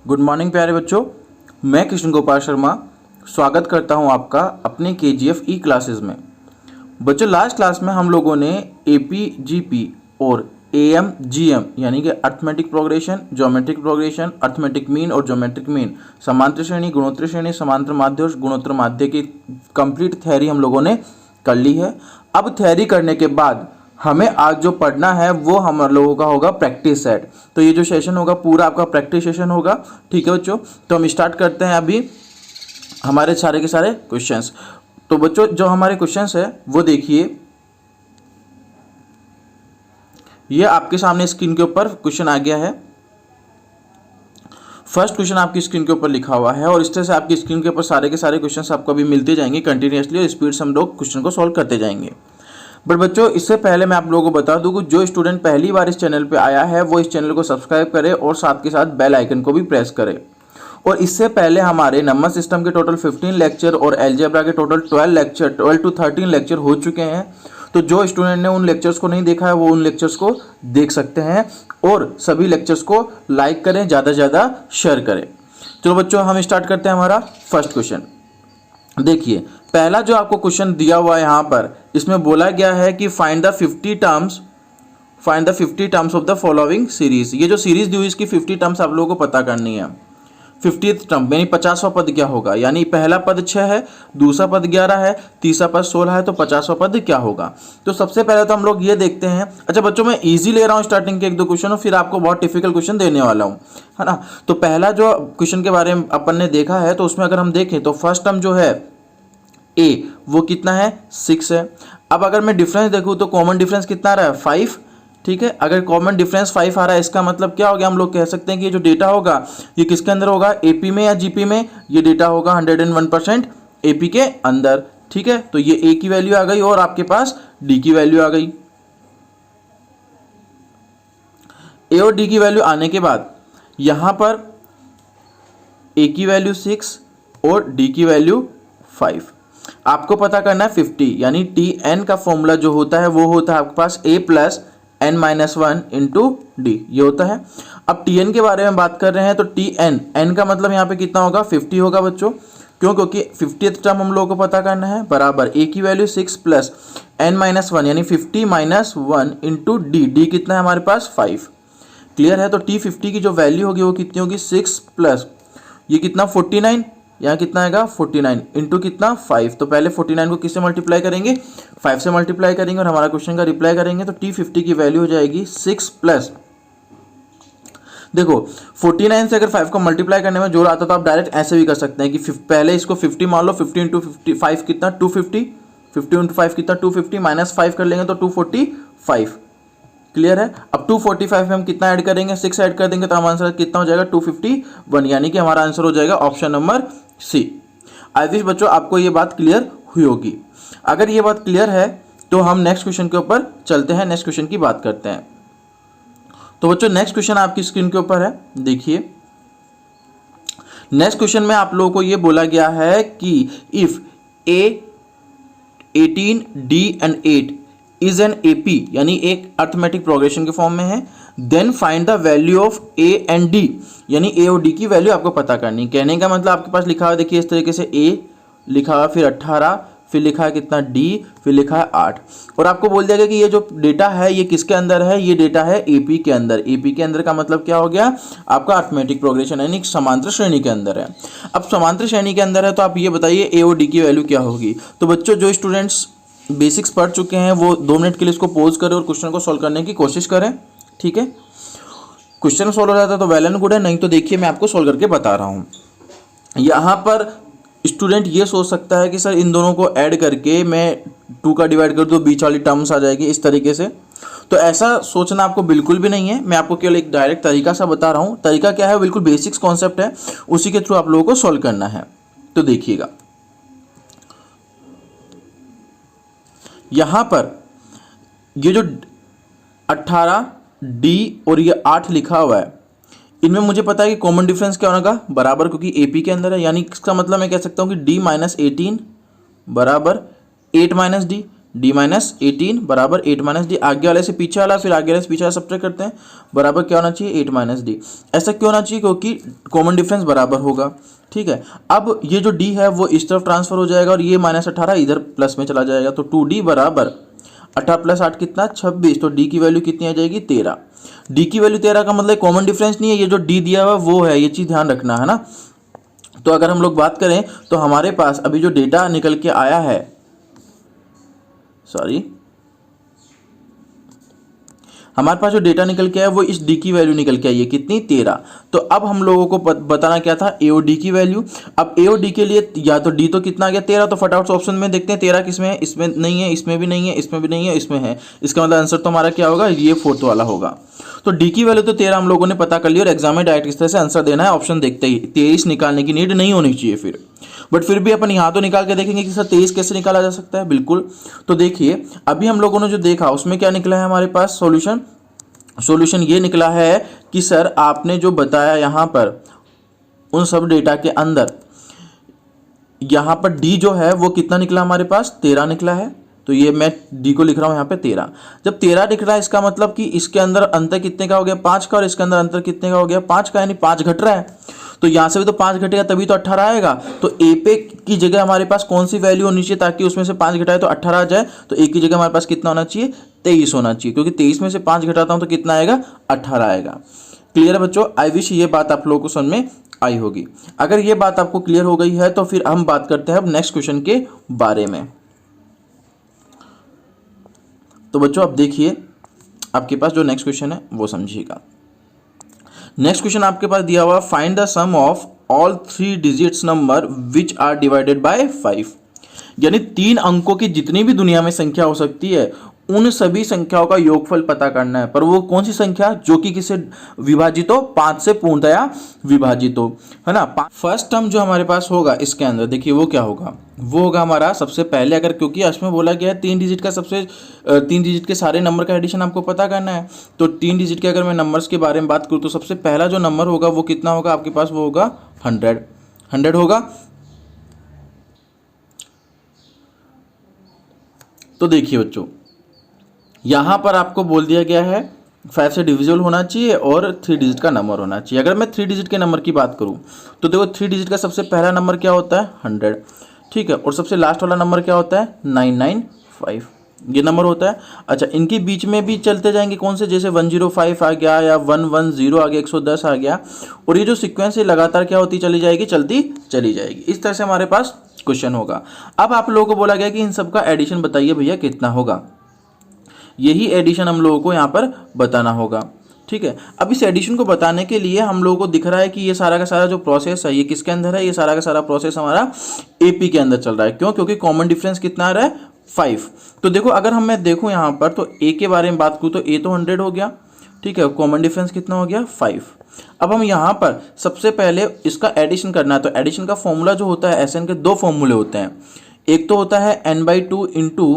Good morning प्यारे बच्चों, मैं कृष्ण गोपाल शर्मा स्वागत करता हूं आपका अपने KGF ई क्लासेस में। बच्चों, लास्ट क्लास में हम लोगों ने AP GP और AM GM यानी कि arithmetic progression, geometric progression, arithmetic mean और ज्योमेट्रिक मीन, समांतर श्रेणी, गुणोत्तर श्रेणी, समांतर माध्य और गुणोत्तर माध्य की कंप्लीट थ्योरी हम लोगों ने कर ली है। अब थ्योरी करने के बाद हमें आज जो पढ़ना है वो हम लोगों का होगा प्रैक्टिस सेट। तो ये जो सेशन होगा पूरा आपका प्रैक्टिस सेशन होगा। ठीक है बच्चों, तो हम स्टार्ट करते हैं अभी हमारे सारे के सारे क्वेश्चंस। तो बच्चों, जो हमारे क्वेश्चंस है वो देखिए, ये आपके सामने स्क्रीन के ऊपर क्वेश्चन आ गया है। फर्स्ट क्वेश्चन आपकी स्क्रीन के ऊपर लिखा हुआ है और इस तरह से आपकी स्क्रीन के ऊपर सारे के सारे क्वेश्चंस आपको अभी मिलते जाएंगे कंटिन्यूअसली और स्पीड से हम लोग क्वेश्चन को सॉल्व करते जाएंगे। बट बच्चों, इससे पहले मैं आप लोगों को बता दूं कि जो स्टूडेंट पहली बार इस चैनल पे आया है वो इस चैनल को सब्सक्राइब करे और साथ के साथ बेल आइकन को भी प्रेस करे। और इससे पहले हमारे नंबर सिस्टम के टोटल 15 लेक्चर और अलजेब्रा के टोटल 12 to 13 लेक्चर हो चुके हैं। तो जो स्टूडेंट ने उन लेक्चर्स को नहीं देखा है वो उन लेक्चर्स को देख सकते हैं और सभी लेक्चर्स को लाइक करें, ज़्यादा से ज़्यादा शेयर करें। चलो बच्चों, हम स्टार्ट करते हैं हमारा फर्स्ट क्वेश्चन। देखिए, पहला जो आपको क्वेश्चन दिया हुआ है यहाँ पर, इसमें बोला गया है कि find the 50 terms of the following series. ये जो सीरीज दी हुई इसकी 50 टर्म्स आप लोगों को पता करनी है। 50th टर्म यानी 50वां पद क्या होगा, यानी पहला पद 6 है, दूसरा पद 11 है, तीसरा पद 16 है, तो 50वां पद क्या होगा। तो सबसे पहले तो हम लोग ये देखते हैं। अच्छा बच्चों, मैं इजी ले रहा हूँ स्टार्टिंग के एक दो क्वेश्चन और फिर आपको बहुत डिफिकल्ट क्वेश्चन देने वाला हूँ, है ना। तो पहला जो क्वेश्चन के बारे में अपन ने देखा है, तो उसमें अगर हम देखें तो फर्स्ट टर्म जो है A वो कितना है 6 है। अब अगर मैं डिफरेंस देखूँ तो कॉमन डिफरेंस कितना आ रहा है 5। ठीक है, अगर कॉमन डिफरेंस 5 आ रहा है इसका मतलब क्या हो गया, हम लोग कह सकते हैं कि ये जो डेटा होगा ये किसके अंदर होगा, AP में या GP में। ये डेटा होगा 101% AP के अंदर। ठीक है, तो ये A की वैल्यू आ गई और आपके पास D की वैल्यू आ गई। A और D की वैल्यू आने के बाद यहां पर A की वैल्यू 6 और D की वैल्यू 5। आपको पता करना है 50, यानी TN का फॉर्मूला जो होता है वो होता है आपके पास A plus n-1 into D, ये होता है। अब TN के बारे में बात कर रहे हैं तो n का मतलब यहाँ पे कितना होगा 50 होगा बच्चों। क्यों, क्योंकि 50th टर्म हम लोगों को पता करना है बराबर A की वैल्यू 6 प्लस n-1 यानी 50 माइनस 1 इंटू डी कितना है हमारे पास 5। क्लियर है, तो T50 की जो वैल्यू होगी वो कितनी होगी 6 प्लस ये कितना 49, यहाँ कितना आएगा 49 इंटू कितना 5। तो पहले 49 को किससे मल्टीप्लाई करेंगे 5 से मल्टीप्लाई करेंगे और हमारा क्वेश्चन का रिप्लाई करेंगे। तो T50 की वैल्यू हो जाएगी 6 प्लस, देखो 49 से अगर 5 को मल्टीप्लाई करने में जोड़ आता तो आप डायरेक्ट ऐसे भी कर सकते हैं कि पहले इसको 50 मान लो, 50 इंटू 5 कितना 250, 50 इंटू 5 कितना 250 माइनस 5 कर लेंगे तो 245। क्लियर है। अब 245 में हम कितना ऐड करेंगे 6 ऐड कर देंगे तो हमारा आंसर कितना हो जाएगा 251, यानी कि हमारा आंसर हो जाएगा option number C. I wish बच्चों आपको ये बात क्लियर हुई होगी। अगर ये बात क्लियर है तो हम नेक्स्ट क्वेश्चन के ऊपर चलते हैं, नेक्स्ट क्वेश्चन की बात करते हैं। तो बच्चों, नेक्स्ट क्वेश्चन आपकी स्क्रीन के ऊपर है, देखिए। नेक्स्ट क्वेश्चन में आप लोगों को ये बोला गया है कि if A 18 D and 8 is an AP, यानी एक अर्थमेटिक प्रोग्रेशन के फॉर्म में है, then find the value of A and D, यानी A और D की वैल्यू आपको पता करनी। कहने का मतलब आपके पास लिखा हुआ देखिए इस तरीके से A लिखा हुआ, फिर 18, फिर लिखा है कितना D, फिर लिखा है 8 और आपको बोल दिया गया कि ये जो डेटा है ये किसके अंदर है, ये डेटा है AP के अंदर। AP के अंदर का मतलब क्या हो गया आपका अर्थमेटिक प्रोग्रेशन यानी समांतर श्रेणी के अंदर है। अब समांतर श्रेणी के अंदर है तो आप ये बताइए A और D की वैल्यू क्या होगी। तो बच्चों, जो स्टूडेंट्स बेसिक्स पढ़ चुके हैं वो 2 मिनट के लिए इसको पॉज करें और क्वेश्चन को सॉल्व करने की कोशिश करें। ठीक है, क्वेश्चन सॉल्व हो जाता है तो वेल एंड गुड है, नहीं तो देखिए मैं आपको सॉल्व करके बता रहा हूँ। यहाँ पर स्टूडेंट ये सोच सकता है कि सर इन दोनों को ऐड करके मैं 2 का डिवाइड कर दूँ 20 वाली टर्म्स आ जाएगी इस तरीके से। तो ऐसा सोचना आपको बिल्कुल भी नहीं है, मैं आपको केवल एक डायरेक्ट तरीका सा बता रहा हूँ। तरीका क्या है, बिल्कुल बेसिक्स कॉन्सेप्ट है, उसी के थ्रू आप लोगों को सॉल्व करना है। तो देखिएगा यहां पर ये जो 18 D और ये 8 लिखा हुआ है, इनमें मुझे पता है कि कॉमन डिफरेंस क्या होगा बराबर, क्योंकि AP के अंदर है, यानी इसका मतलब मैं कह सकता हूं कि D माइनस 18 बराबर 8 माइनस D। डी माइनस 18 बराबर 8 माइनस डी, आगे वाले से पीछे वाला फिर आगे वाले से पीछे वाला सब्ट्रैक्ट करते हैं, बराबर क्या होना चाहिए 8 माइनस डी। ऐसा क्यों होना चाहिए, क्योंकि कॉमन डिफरेंस बराबर होगा। ठीक है, अब ये जो डी है वो इस तरफ ट्रांसफर हो जाएगा और ये -18 इधर प्लस में चला जाएगा, तो 2d बराबर 18 + 8 कितना 26, तो डी की वैल्यू कितनी आ जाएगी 13। डी की वैल्यू 13 का मतलब कॉमन डिफरेंस नहीं है, ये जो डी दिया हुआ वो है, ये चीज़ ध्यान रखना है ना। तो अगर हम लोग बात करें तो हमारे पास अभी जो डेटा निकल के आया है, हमारे पास जो डेटा निकल के आया वो इस डी की वैल्यू निकल के आई है कितनी 13। तो अब हम लोगों को बताना क्या था, ए और डी की वैल्यू। अब ए और डी के लिए या तो डी तो कितना आ गया 13, तो फटाफट से ऑप्शन में देखते हैं 13 किसमें है, इसमें नहीं है, इसमें भी नहीं है, इसमें भी नहीं है, इसमें है। इसका मतलब आंसर तो हमारा क्या होगा, ये 4th वाला होगा। तो डी की वैल्यू तो 13 हम लोगों ने पता कर ली और एग्जाम में डायरेक्ट इस तरह से आंसर देना है, ऑप्शन देखते ही 23 निकालने की नीड नहीं होनी चाहिए फिर। बट फिर भी अपन यहाँ तो निकाल के देखेंगे कि सर 23 कैसे निकाला जा सकता है। बिल्कुल, तो देखिए अभी हम लोगों ने जो देखा उसमें क्या निकला है हमारे पास सॉल्यूशन ये निकला है कि सर आपने जो बताया यहाँ पर उन सब डेटा के अंदर यहाँ पर डी जो है वो कितना निकला हमारे पास 13 निकला है। तो ये मैं डी को लिख रहा हूँ यहाँ पे 13। जब 13 दिख रहा है इसका मतलब कि इसके अंदर अंतर कितने का हो गया 5 का, और इसके अंदर अंतर कितने का हो गया 5 का, यानी 5 घट रहा है। तो यहाँ से भी तो 5 घटेगा तभी तो 18 आएगा। तो ए पे की जगह हमारे पास कौन सी वैल्यू होनी चाहिए ताकि उसमें से 5 घटाए तो 18 आ जाए। तो ए की जगह हमारे पास कितना होना चाहिए 23 होना चाहिए, क्योंकि 23 में से 5 घटाता हूँ तो कितना आएगा 18 आएगा। क्लियर है बच्चों, आई विश ये बात आप लोगों को समझ में आई होगी। अगर ये बात आपको क्लियर हो गई है तो फिर हम बात करते हैं अब नेक्स्ट क्वेश्चन के बारे में। तो बच्चों अब देखिए आपके पास जो नेक्स्ट क्वेश्चन है वो समझिएगा। नेक्स्ट क्वेश्चन आपके पास दिया हुआ, find the sum of all 3 digits number which are divided by 5। यानी 3 अंकों की जितनी भी दुनिया में संख्या हो सकती है उन सभी संख्याओं का योगफल पता करना है। पर वो कौन सी संख्या जो कि किससे विभाजित हो, 5 से पूर्णतया विभाजित हो, है ना। फर्स्ट टर्म जो हमारे पास होगा इसके अंदर देखिए वो क्या होगा, वो होगा हमारा सबसे पहले, अगर क्योंकि इसमें बोला गया है 3 डिजिट का 3 डिजिट के सारे नंबर का एडिशन आपको पता करना है। तो 3 डिजिट के अगर मैं नंबर्स के बारे में बात करूँ तो सबसे पहला जो नंबर होगा वो कितना होगा आपके पास, वो होगा 100 होगा। तो देखिए बच्चों यहाँ पर आपको बोल दिया गया है 5 से डिविजिबल होना चाहिए और 3 डिजिट का नंबर होना चाहिए। अगर मैं 3 डिजिट के नंबर की बात करूँ तो देखो 3 डिजिट का सबसे पहला नंबर क्या होता है 100, ठीक है, और सबसे लास्ट वाला नंबर क्या होता है 995, ये नंबर होता है। अच्छा, इनके बीच में भी चलते जाएंगे कौन से, जैसे 105 आ गया या 110 आ गया, 110 आ गया, और ये जो सिक्वेंस है लगातार क्या होती चली जाएगी, चलती चली जाएगी। इस तरह से हमारे पास क्वेश्चन होगा। अब आप लोगों को बोला गया कि इन सब का एडिशन बताइए भैया कितना होगा, यही एडिशन हम लोगों को यहाँ पर बताना होगा। ठीक है, अब इस एडिशन को बताने के लिए हम लोगों को दिख रहा है कि ये सारा का सारा जो प्रोसेस है ये किसके अंदर है, ये सारा का सारा प्रोसेस हमारा एपी के अंदर चल रहा है। क्यों, क्योंकि कॉमन डिफरेंस कितना आ रहा है 5। तो देखो अगर मैं देखूँ यहाँ पर तो ए के बारे में बात करूँ तो ए तो 100 हो गया, ठीक है, कॉमन डिफरेंस कितना हो गया 5। अब हम यहाँ पर सबसे पहले इसका एडिशन करना है। तो एडिशन का फॉर्मूला जो होता है एसएन के 2 फॉर्मूले होते हैं, एक तो होता है n/2 into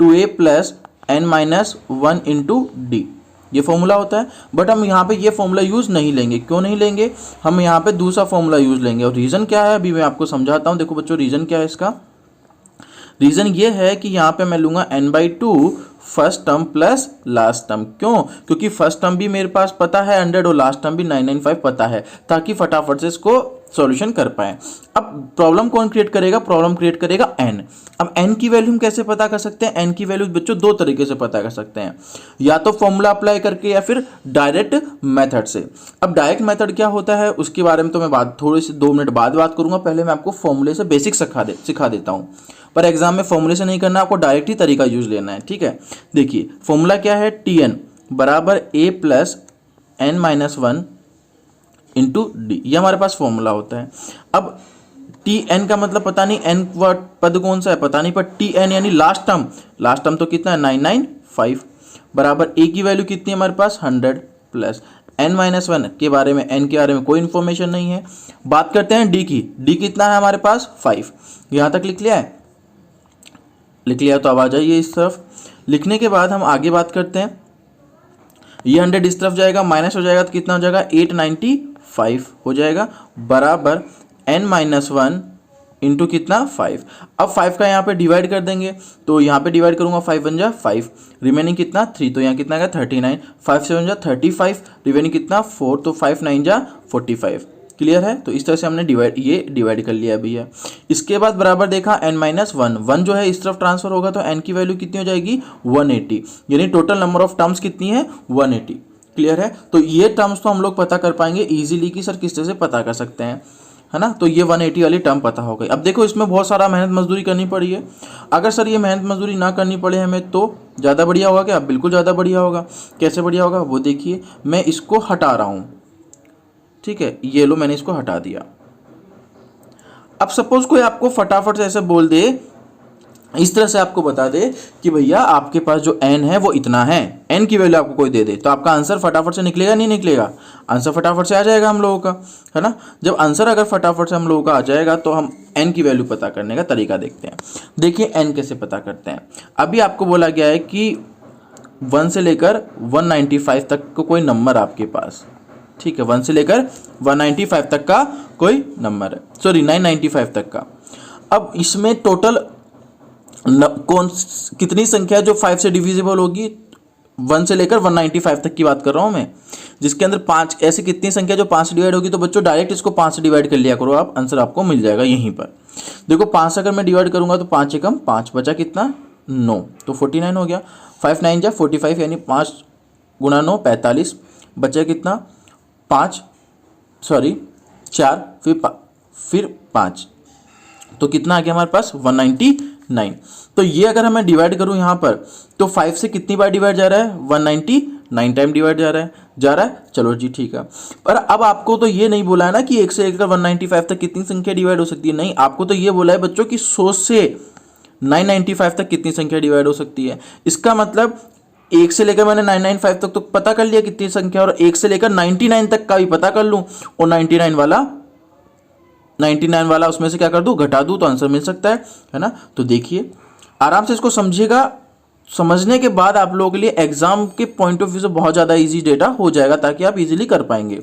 2a plus n-1 into D, ये फॉर्मूला होता है। बट हम यहाँ पे ये फॉर्मूला यूज़ नहीं लेंगे। क्यों नहीं लेंगे, हम यहाँ पे दूसरा फॉर्मूला यूज़ लेंगे। और रीज़न क्या है अभी मैं आपको समझाता हूँ। देखो बच्चों रीज़न क्या है इसका, रीज़न ये है कि यहाँ पे मैं लूँगा n/2 first term plus last term. क्यों, क्योंकि फर्स्ट टर्म भी मेरे पास पता है 100 और लास्ट टर्म भी 995 पता है, ताकि फटाफट से इसको सॉल्यूशन कर पाए। अब प्रॉब्लम कौन क्रिएट करेगा, प्रॉब्लम क्रिएट करेगा n। अब n की वैल्यू हम कैसे पता कर सकते हैं, n की वैल्यू बच्चों 2 तरीके से पता कर सकते हैं, या तो फॉर्मूला अप्लाई करके या फिर डायरेक्ट मेथड से। अब डायरेक्ट मेथड क्या होता है उसके बारे में तो मैं थोड़ी सी 2 मिनट बाद बात करूंगा। पहले मैं आपको फॉर्मूले से बेसिक सिखा देता हूँ। पर एग्जाम में फॉर्मूले से नहीं करना, आपको डायरेक्ट ही तरीका यूज लेना है। ठीक है, देखिए फॉर्मूला क्या है, Tn बराबर a plus n-1 into D, ये हमारे पास फॉर्मूला होता है। अब Tn का मतलब पता नहीं, n पद कौन सा है पता नहीं, पर Tn यानी लास्ट टर्म तो कितना है 995 बराबर a की वैल्यू कितनी है हमारे पास 100 प्लस n-1 के बारे में, n के बारे में कोई इन्फॉर्मेशन नहीं है। बात करते हैं d की, d कितना है हमारे पास 5। यहाँ तक लिख लिया है, लिख लिया तो अब आ जाइए इस तरफ। लिखने के बाद हम आगे बात करते हैं, ये 100 इस तरफ जाएगा, माइनस हो जाएगा तो कितना हो जाएगा 895 हो जाएगा बराबर n-1 इंटू कितना 5। अब 5 का यहाँ पे डिवाइड कर देंगे, तो यहाँ पे डिवाइड करूँगा 5 बन जा 5, रिमेनिंग कितना 3, तो यहाँ कितना आएगा 39, 5 से बन जा 35, रिमेनिंग कितना 4, तो 5 9 जा 45। क्लियर है। तो इस तरह से हमने डिवाइड कर लिया भैया। इसके बाद बराबर देखा n-1, 1 जो है इस तरफ ट्रांसफर होगा तो n की वैल्यू कितनी हो जाएगी 180, यानी टोटल नंबर ऑफ टर्म्स कितनी है 180। क्लियर है। तो ये टर्म्स तो हम लोग पता कर पाएंगे इजीली कि सर किस तरह से पता कर सकते हैं, है ना। तो ये 180 वाली टर्म पता हो गई। अब देखो इसमें बहुत सारा मेहनत मजदूरी करनी पड़ी है। अगर सर ये मेहनत मजदूरी ना करनी पड़े हमें तो ज़्यादा बढ़िया होगा क्या, बिल्कुल ज़्यादा बढ़िया होगा। कैसे बढ़िया होगा वो देखिए, मैं इसको हटा रहा हूँ, ठीक है, ये लो मैंने इसको हटा दिया। अब सपोज कोई आपको फटाफट से ऐसे बोल दे, इस तरह से आपको बता दे कि भैया आपके पास जो n है वो इतना है, n की वैल्यू आपको कोई दे दे, तो आपका आंसर फटाफट से निकलेगा नहीं निकलेगा, आंसर फटाफट से आ जाएगा हम लोगों का, है ना। जब आंसर अगर फटाफट से हम लोगों का आ जाएगा तो हम n की वैल्यू पता करने का तरीका देखते हैं। देखिए n कैसे पता करते हैं। अभी आपको बोला गया है कि 1 से लेकर 195 तक को कोई नंबर आपके पास, ठीक है, 1 से लेकर 195 तक का कोई नंबर है, सॉरी 995 तक का। अब इसमें टोटल कितनी संख्या जो 5 से डिविजिबल होगी, 1 से लेकर 195 तक की बात कर रहा हूं मैं, जिसके अंदर 5 ऐसी कितनी संख्या जो 5 से डिवाइड होगी। तो बच्चों डायरेक्ट इसको 5 से डिवाइड कर लिया करो आप, आंसर आपको मिल जाएगा यहीं पर। देखो 5 से अगर मैं डिवाइड करूंगा तो 5 एकम 5 बचा कितना 9, तो 49 हो गया। 5 9 जा 45, यानी 5 गुणा 9 45, बचा कितना 4 फिर 5, तो कितना आ गया हमारे पास 199। तो ये अगर मैं डिवाइड करूं यहाँ पर तो 5 से कितनी बार डिवाइड जा रहा है 199 टाइम डिवाइड जा रहा है। चलो जी ठीक है। पर अब आपको तो ये नहीं बोला है ना कि 1 से लेकर 195 तक कितनी संख्या डिवाइड हो सकती है, नहीं, आपको तो ये बोला है बच्चों कि 100 से 995 तक कितनी संख्या डिवाइड हो सकती है। इसका मतलब 1 से लेकर मैंने 995 तक तो पता कर लिया कितनी संख्या, और 1 से लेकर 99 तक का भी पता कर लूं, और 99 वाला उसमें से क्या कर दूं घटा दूं, तो आंसर मिल सकता है ना। तो देखिए आराम से इसको समझिएगा, समझने के बाद आप लोगों के लिए एग्जाम के पॉइंट ऑफ व्यू से बहुत ज़्यादा इजी डेटा हो जाएगा, ताकि आप इजीली कर पाएंगे।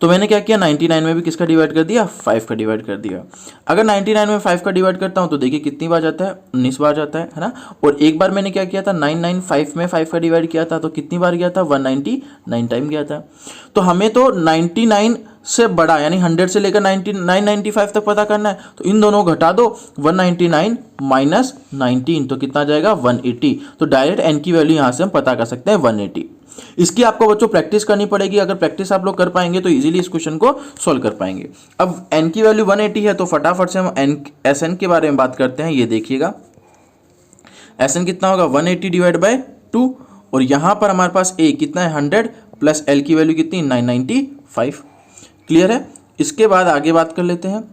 तो मैंने क्या किया 99 में भी किसका डिवाइड कर दिया 5 का डिवाइड कर दिया। अगर 99 में 5 का डिवाइड करता हूं तो देखिए कितनी बार जाता है 19 बार जाता है ना। और एक बार मैंने क्या किया था 995 में 5 का डिवाइड किया था, तो कितनी बार गया था 199 टाइम गया था। तो हमें तो 99 से बड़ा यानी 100 से लेकर 995 तक पता करना है, तो इन दोनों को घटा दो, 199 माइनस 19 तो कितना जाएगा 180। तो डायरेक्ट n की वैल्यू यहां से हम पता कर सकते हैं 180। इसकी आपको बच्चों प्रैक्टिस करनी पड़ेगी, अगर प्रैक्टिस आप लोग कर पाएंगे तो इजीली इस क्वेश्चन को सॉल्व कर पाएंगे। अब n की वैल्यू 180 है, तो फटाफट से हम Sn के बारे में बात करते हैं। ये देखिएगा Sn कितना होगा 180 डिवाइड बाय 2, और यहां पर हमारे पास a कितना है 100 प्लस l की वैल्यू कितनी 995। क्लियर है। इसके बाद आगे बात कर लेते हैं।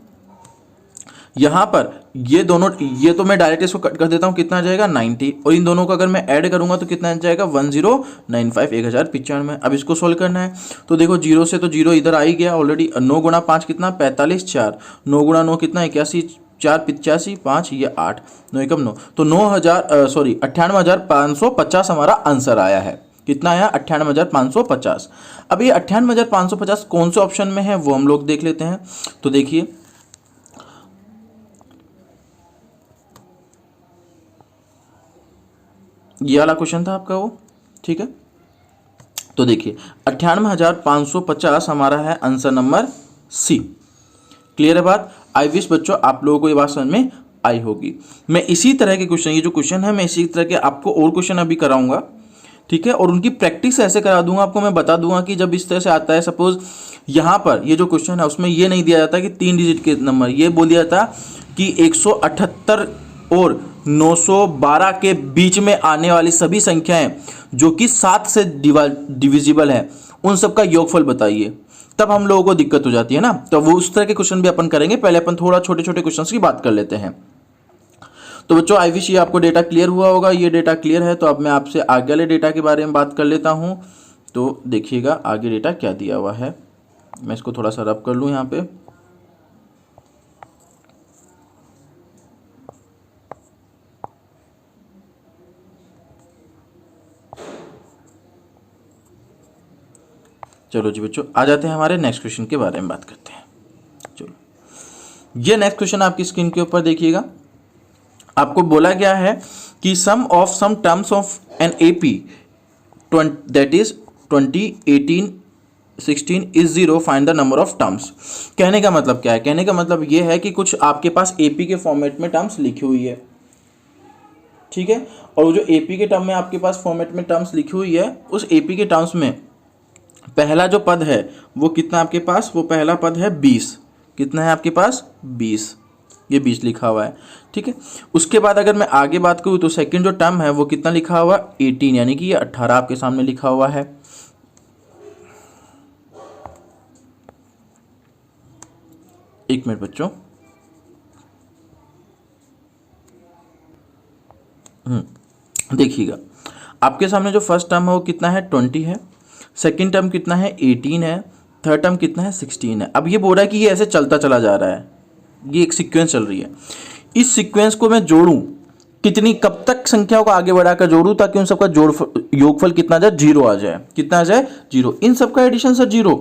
यहां पर ये दोनों, ये तो मैं डायरेक्ट इसको कट कर देता हूं, कितना जाएगा 90, और इन दोनों को अगर मैं ऐड करूंगा तो कितना जाएगा 1095 1095। अब इसको सोल्व करना है, तो देखो 0 से तो 0 इधर आ ही गया ऑलरेडी। 9 गुणा 5 कितना 45, 4 9 गुणा 9 कितना 81, 4 85 5 ये 8 9 एकम 9, तो 98,550 हमारा आंसर आया है। कितना आया 98,550। अब ये 98,550 कौन से ऑप्शन में है वो हम लोग देख लेते हैं। तो देखिए ये वाला क्वेश्चन था आपका वो, ठीक है। तो देखिए 98,550 हमारा है आंसर नंबर सी। क्लियर है बात। आई विश बच्चों आप लोगों को ये बात समझ में आई होगी। मैं इसी तरह के क्वेश्चन, ये जो क्वेश्चन है मैं इसी तरह के आपको और क्वेश्चन अभी कराऊंगा, ठीक है, और उनकी प्रैक्टिस ऐसे करा दूंगा आपको। मैं बता दूंगा कि जब इस तरह से आता है, सपोज यहाँ पर ये जो क्वेश्चन है उसमें ये नहीं दिया जाता कि 3 डिजिट के नंबर, ये बोल दिया जाता कि 178 और 912 के बीच में आने वाली सभी संख्याएं जो कि 7 से डिविजिबल है, उन सब का योगफल बताइए। तब हम लोगों को दिक्कत हो जाती है ना। तो वो उस तरह के क्वेश्चन भी अपन करेंगे। पहले अपन थोड़ा छोटे छोटे क्वेश्चन की बात कर लेते हैं। तो बच्चों आई विश ये आपको डेटा क्लियर हुआ होगा। ये डेटा क्लियर है तो अब मैं आपसे आगे वाले डेटा के बारे में बात कर लेता हूं। तो देखिएगा आगे डेटा क्या दिया हुआ है। मैं इसको थोड़ा सा रब कर लूं यहाँ पे। चलो जी बच्चों आ जाते हैं हमारे नेक्स्ट क्वेश्चन के बारे में बात करते हैं। चलो ये नेक्स्ट क्वेश्चन आपकी स्क्रीन के ऊपर देखिएगा। आपको बोला गया है कि sum of some terms of an AP that is 20, 18, 16 is 0, find the number of terms. कहने का मतलब क्या है? कहने का मतलब ये है कि कुछ आपके पास एपी के फॉर्मेट में टर्म्स लिखी हुई है, ठीक है, और वो जो एपी के टर्म में आपके पास फॉर्मेट में टर्म्स लिखी हुई है, उस एपी के टर्म्स में पहला जो पद है वो कितना आपके पास, वो पहला पद है 20। कितना है आपके पास? 20। ये 20 लिखा हुआ है, ठीक है। उसके बाद अगर मैं आगे बात करूँ तो सेकंड जो टर्म है वो कितना लिखा हुआ? 18, यानी कि ये 18 आपके सामने लिखा हुआ है। एक मिनट बच्चों, देखिएगा, आपके सामने जो फर्स्ट टर्म है वो कितना है? 20 है। सेकंड टर्म कितना है? 18 है। थर्ड टर्म कितना है? 16 है। अब ये बोल रहा है कि ये ऐसे चलता चला जा रहा है, ये एक सीक्वेंस चल रही है। इस सीक्वेंस को मैं जोड़ूं, कितनी कब तक संख्याओं को आगे बढ़ाकर जोड़ूं ताकि उन सबका योगफल कितना आ जाए? 0 आ जाए। कितना आ जाए? 0। इन सबका एडिशन सर 0,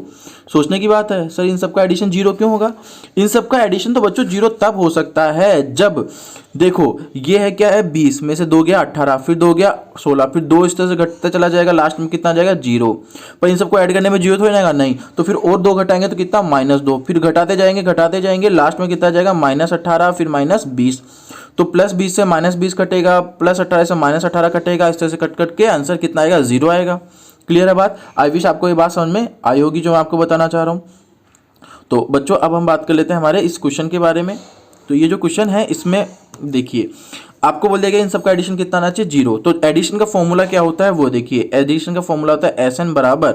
सोचने की बात है। सर इन सबका एडिशन 0 क्यों होगा? इन सबका एडिशन तो बच्चों 0 तब हो सकता है जब, देखो ये है क्या है? 20 में से 2 गया 18, फिर 2 गया 16, फिर 2 इस तरह से घटता चला जाएगा, लास्ट में कितना आ जाएगा? 0। पर इन सबको ऐड करने में 0 थोड़ी ना आएगा, नहीं, तो फिर और 2 घटाएंगे तो कितना? -2, फिर घटाते जाएंगे, लास्ट में कितना आ जाएगा? -18, फिर -20, तो +20 से -20 कटेगा, +18 से -18 कटेगा, इस तरह से कट कट के आंसर कितना आएगा? 0 आएगा। क्लियर है बात? आई विश आपको ये बात समझ में आई होगी जो मैं आपको बताना चाह रहा हूँ। तो बच्चों अब हम बात कर लेते हैं हमारे इस क्वेश्चन के बारे में। तो ये जो क्वेश्चन है इसमें देखिए, आपको बोल दिया गया इन सबका एडिशन कितना आना चाहिए? 0। तो एडिशन का फॉर्मूला क्या होता है वो देखिए, एडिशन का फॉर्मूला होता है SN बराबर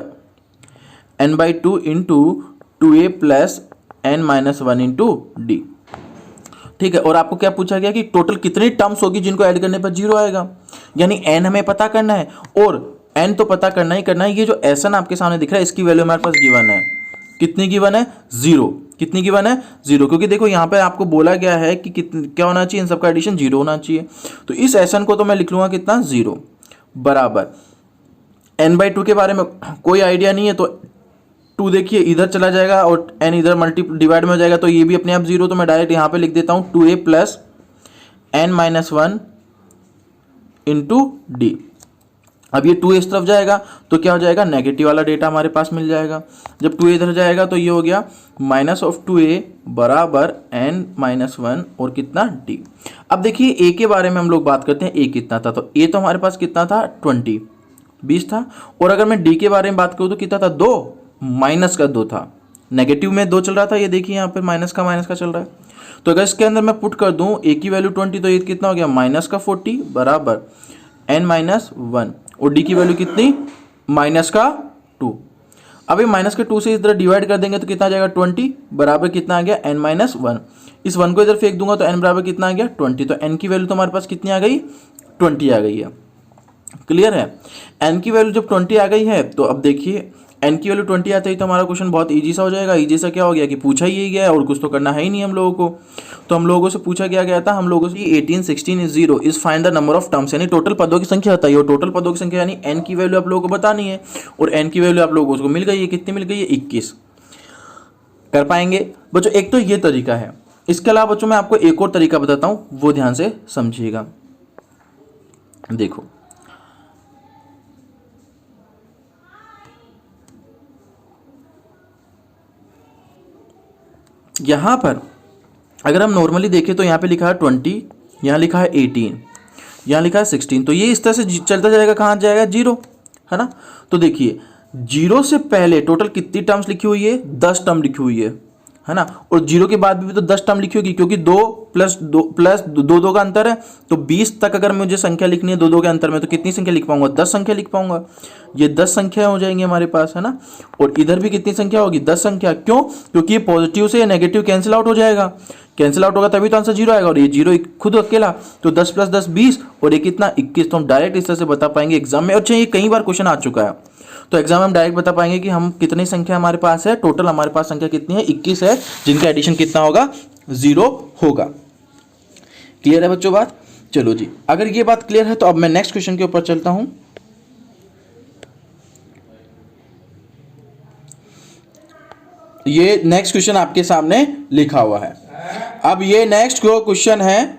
n/2 into 2a plus n-1 into d, ठीक है। और आपको क्या पूछा गया कि टोटल कितनी टर्म्स होगी जिनको ऐड करने पर 0 आएगा, यानी n हमें पता करना है और n तो पता करना ही करना है। ये जो SN आपके सामने दिख रहा है इसकी वैल्यू हमारे पास गिवन है, कितनी गिवन है? 0। कितनी गिवन है? 0, क्योंकि देखो यहाँ पे आपको बोला गया है कि क्या होना चाहिए? इन सबका एडिशन 0 होना चाहिए। तो इस SN को तो मैं लिख लूंगा कितना? 0 बराबर n/2 के बारे में कोई आइडिया नहीं है, तो 2 देखिए इधर चला जाएगा और n इधर डिवाइड में हो जाएगा, तो ये भी अपने आप 0, तो मैं डायरेक्ट यहाँ पे लिख देता हूँ 2a plus n-1 into D. अब ये 2 इस तरफ जाएगा तो क्या हो जाएगा? नेगेटिव वाला डेटा हमारे पास मिल जाएगा। जब 2 इधर जाएगा तो ये हो गया -2a बराबर n-1 और कितना? d। अब देखिए a के बारे में हम लोग बात करते हैं, a कितना था? तो a तो हमारे पास कितना था? 20 था। और अगर मैं d के बारे में बात करूँ तो कितना था? 2, -2 था। नेगेटिव में 2 चल रहा था, ये देखिए यहाँ पर माइनस का चल रहा है। तो अगर इसके अंदर मैं पुट कर दूँ a की वैल्यू 20, तो ये कितना हो गया? -40 बराबर n-1 और d की वैल्यू कितनी? -2। अब ये -2 से इस तरह डिवाइड कर देंगे तो कितना आ जाएगा? 20 बराबर कितना आ गया? n-1। इस 1 को इधर फेंक दूंगा तो n बराबर कितना आ गया? 20। तो n की वैल्यू तो हमारे पास कितनी आ गई? 20 आ गई है। क्लियर है? n की वैल्यू जब 20 आ गई है तो अब देखिए n की वैल्यू 20 आते ही तो हमारा क्वेश्चन बहुत ईजी सा हो जाएगा। ईजी सा क्या हो गया कि पूछा ही गया है और कुछ तो करना है ही नहीं हम लोगों को। तो हम लोगों से पूछा गया था हम लोगों से 18, 16 is 0 is find the number of terms, यानी टोटल पदों की संख्या बताइए। और टोटल पदों की संख्या यानी n की वैल्यू आप लोगों को बतानी है, और n की वैल्यू आप लोगों को मिल गई है। कितनी मिल गई है? 21। कर पाएंगे बच्चों? एक तो ये तरीका है। इसके अलावा बच्चों मैं आपको एक और तरीका बताता हूँ, वो ध्यान से समझिएगा। देखो यहाँ पर अगर हम नॉर्मली देखें तो यहाँ पे लिखा है 20, यहाँ लिखा है 18, यहाँ लिखा है 16, तो ये इस तरह से चलता जाएगा। कहाँ जाएगा? 0, है ना। तो देखिए 0 से पहले टोटल कितनी टर्म्स लिखी हुई है? 10 टर्म लिखी हुई है ना। और 0 के बाद भी तो 10 टर्म लिखी होगी, क्योंकि 2 + 2 का अंतर है। तो 20 तक अगर मुझे संख्या लिखनी है 2 के अंतर में, तो कितनी संख्या लिख पाऊंगा? 10 संख्या लिख पाऊंगा। ये 10 संख्या हो जाएंगी हमारे पास, है ना। और इधर भी कितनी संख्या होगी? 10 संख्या। क्यों? क्योंकि ये पॉजिटिव से नेगेटिव कैंसिल आउट हो जाएगा। कैंसिल आउट होगा तभी तो आंसर 0 आएगा, और ये 0 खुद अकेला, तो 10 + 10 20, और ये कितना? 21। तो हम डायरेक्ट इस तरह से बता पाएंगे एग्जाम में। अच्छा, ये कई बार क्वेश्चन आ चुका है, तो एग्जाम में हम डायरेक्ट बता पाएंगे कि हम कितनी संख्या हमारे पास है। टोटल हमारे पास संख्या कितनी है? 21 है, जिनका एडिशन कितना होगा? 0 होगा। क्लियर है बच्चों बात? चलो जी, अगर ये बात क्लियर है तो अब मैं नेक्स्ट क्वेश्चन के ऊपर चलता हूं। ये नेक्स्ट क्वेश्चन आपके सामने लिखा हुआ है। अब ये नेक्स्ट क्वेश्चन है,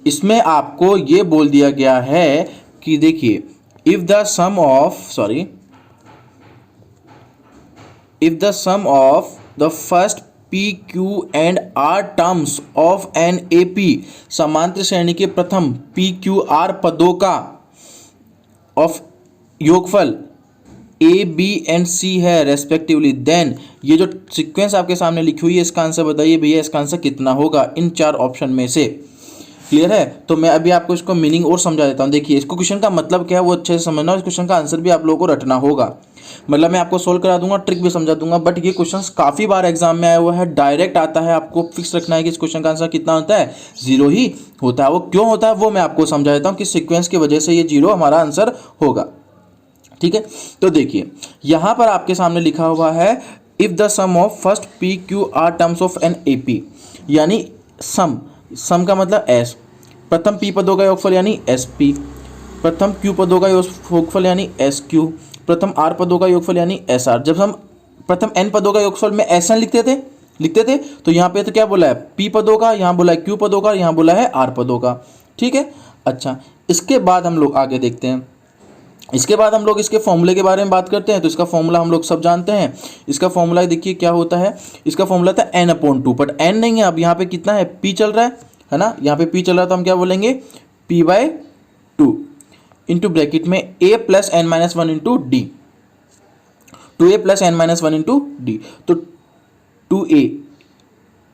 इसमें आपको ये बोल दिया गया है कि देखिए if the sum of the first P Q and R terms of an AP, समांतर श्रेणी के प्रथम पी क्यू आर पदों का ऑफ योगफल ए बी एंड सी है रेस्पेक्टिवली, देन ये जो सीक्वेंस आपके सामने लिखी हुई है इसका आंसर बताइए भैया, इसका आंसर कितना होगा इन चार ऑप्शन में से। क्लियर है? तो मैं अभी आपको इसको मीनिंग और समझा देता हूँ। देखिए इसको क्वेश्चन का मतलब क्या है वो अच्छे से समझना, इस क्वेश्चन का आंसर भी आप लोगों को रटना होगा। मतलब मैं आपको सोल्व करा दूंगा, ट्रिक भी समझा दूंगा, बट ये क्वेश्चन काफ़ी बार एग्जाम में आया हुआ है, डायरेक्ट आता है, आपको फिक्स रखना है कि इस क्वेश्चन का आंसर कितना होता है, 0 ही होता है। वो क्यों होता है वो मैं आपको समझा देता हूँ, कि सीक्वेंस की वजह से ये 0 हमारा आंसर होगा। ठीक है, तो देखिए यहाँ पर आपके सामने लिखा हुआ है if the sum of first P Q R terms of an A P, यानी सम का मतलब एस, प्रथम पी पदों का योगफल यानी एस पी, प्रथम क्यू पदों का योगफल यानी एस क्यू, प्रथम आर पदों का योगफल यानी एस आर। जब हम प्रथम एन पदों का योगफल में एस एन लिखते थे तो यहाँ पे तो क्या बोला है, पी पदों का, यहाँ बोला है क्यू पदों का, यहाँ बोला है आर पदों का। ठीक है, अच्छा इसके बाद हम लोग आगे देखते हैं। इसके बाद हम लोग इसके फॉर्मूले के बारे में बात करते हैं। तो इसका फॉर्मूला हम लोग सब जानते हैं। इसका फॉर्मूला देखिए क्या होता है, इसका फॉर्मूला था n/2, बट n नहीं है, अब यहाँ पे कितना है, p चल रहा है ना, यहाँ पे p चल रहा है तो हम क्या बोलेंगे p/2 इंटू ब्रैकेट में a + n-1 into D, 2a + n-1 into D. तो 2a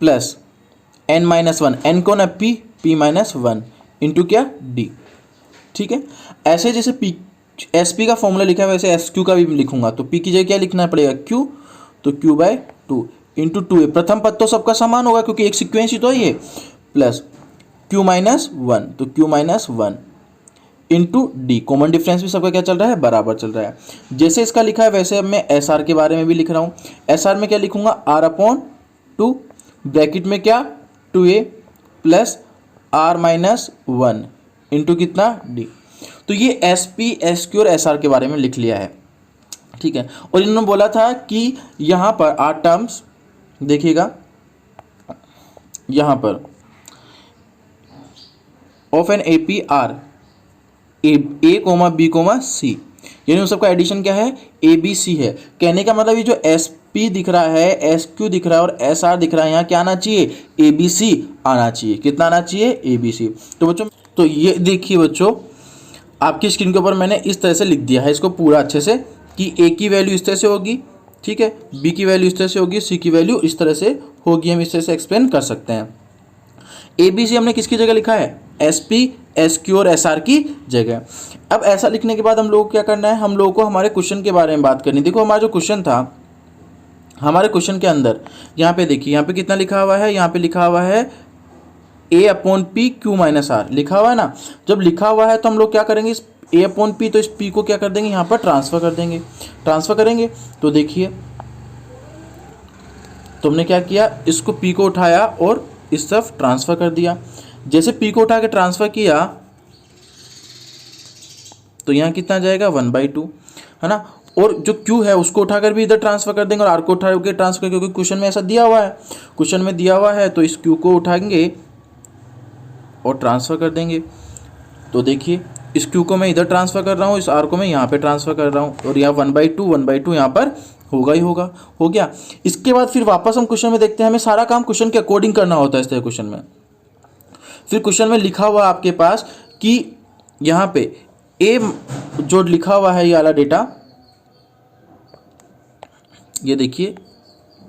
+ n-1, n कौन है, p-1 इंटू क्या, d। ठीक है, ऐसे जैसे p एस पी का फॉर्मूला लिखा है वैसे एस क्यू का भी लिखूंगा। तो पी की जगह क्या लिखना पड़ेगा, क्यू, तो q/2 इंटू 2a, प्रथम पद तो सबका समान होगा क्योंकि एक सीक्वेंस ही तो है ये, प्लस q-1, तो q-1 into D, common difference भी सबका क्या चल रहा है, बराबर चल रहा है। जैसे इसका लिखा है वैसे अब मैं एस आर के बारे में भी लिख रहा हूँ। एस आर में क्या लिखूंगा, r/2 ब्रैकेट में क्या 2a + r-1 इंटू कितना, डी। तो ये एस पी, एस क्यू और एस आर के बारे में लिख लिया है। ठीक है, और इन्होंने बोला था कि यहाँ पर आर टर्म्स देखिएगा, यहाँ पर of an A P are A, B, C, यानी उन सबका एडिशन क्या है, ए बी सी है। कहने का मतलब ये जो एस पी दिख रहा है, एस क्यू दिख रहा है और एस आर दिख रहा है, यहाँ क्या आना चाहिए, ए बी सी आना चाहिए। कितना आना चाहिए, ए बी सी। तो बच्चों, तो ये देखिए बच्चों, आपकी स्क्रीन के ऊपर मैंने इस तरह से लिख दिया है इसको पूरा अच्छे से, कि ए की वैल्यू इस तरह से होगी, ठीक है, बी की वैल्यू इस तरह से होगी, सी की वैल्यू इस तरह से होगी। हम इस तरह से एक्सप्लेन कर सकते हैं। ए बी सी हमने किसकी जगह लिखा है, एस पी, एस क्यू और एस आर की जगह। अब ऐसा लिखने के बाद हम लोगों को क्या करना है, हम लोगों को हमारे क्वेश्चन के बारे में बात करनी। देखो हमारा जो क्वेश्चन था, हमारे क्वेश्चन के अंदर यहाँ पे देखिए, यहाँ पे कितना लिखा हुआ है, यहाँ पे लिखा हुआ है a/p q-r लिखा हुआ है ना। जब लिखा हुआ है तो हम लोग क्या करेंगे, इस a/p, तो इस p को क्या कर देंगे, यहाँ पर ट्रांसफर कर देंगे। ट्रांसफर करेंगे तो देखिए तुमने क्या किया, इसको p को उठाया और इस तरफ ट्रांसफर कर दिया। जैसे p को उठा के ट्रांसफर किया तो यहाँ कितना जाएगा, 1/2 है ना। और जो q है उसको उठाकर भी इधर ट्रांसफर कर देंगे और r को उठा के ट्रांसफर, क्योंकि क्वेश्चन में ऐसा दिया हुआ है, क्वेश्चन में दिया हुआ है, तो इस q को उठाएंगे और ट्रांसफ़र कर देंगे। तो देखिए इस q को मैं इधर ट्रांसफ़र कर रहा हूँ, इस r को मैं यहाँ पे ट्रांसफ़र कर रहा हूँ, और यहाँ 1/2 यहाँ पर होगा ही होगा, हो गया। इसके बाद फिर वापस हम क्वेश्चन में देखते हैं, हमें सारा काम क्वेश्चन के अकॉर्डिंग करना होता है इस तरह क्वेश्चन में। फिर क्वेश्चन में लिखा हुआ आपके पास कि यहाँ पे ए जो लिखा हुआ है ये वाला डेटा, ये देखिए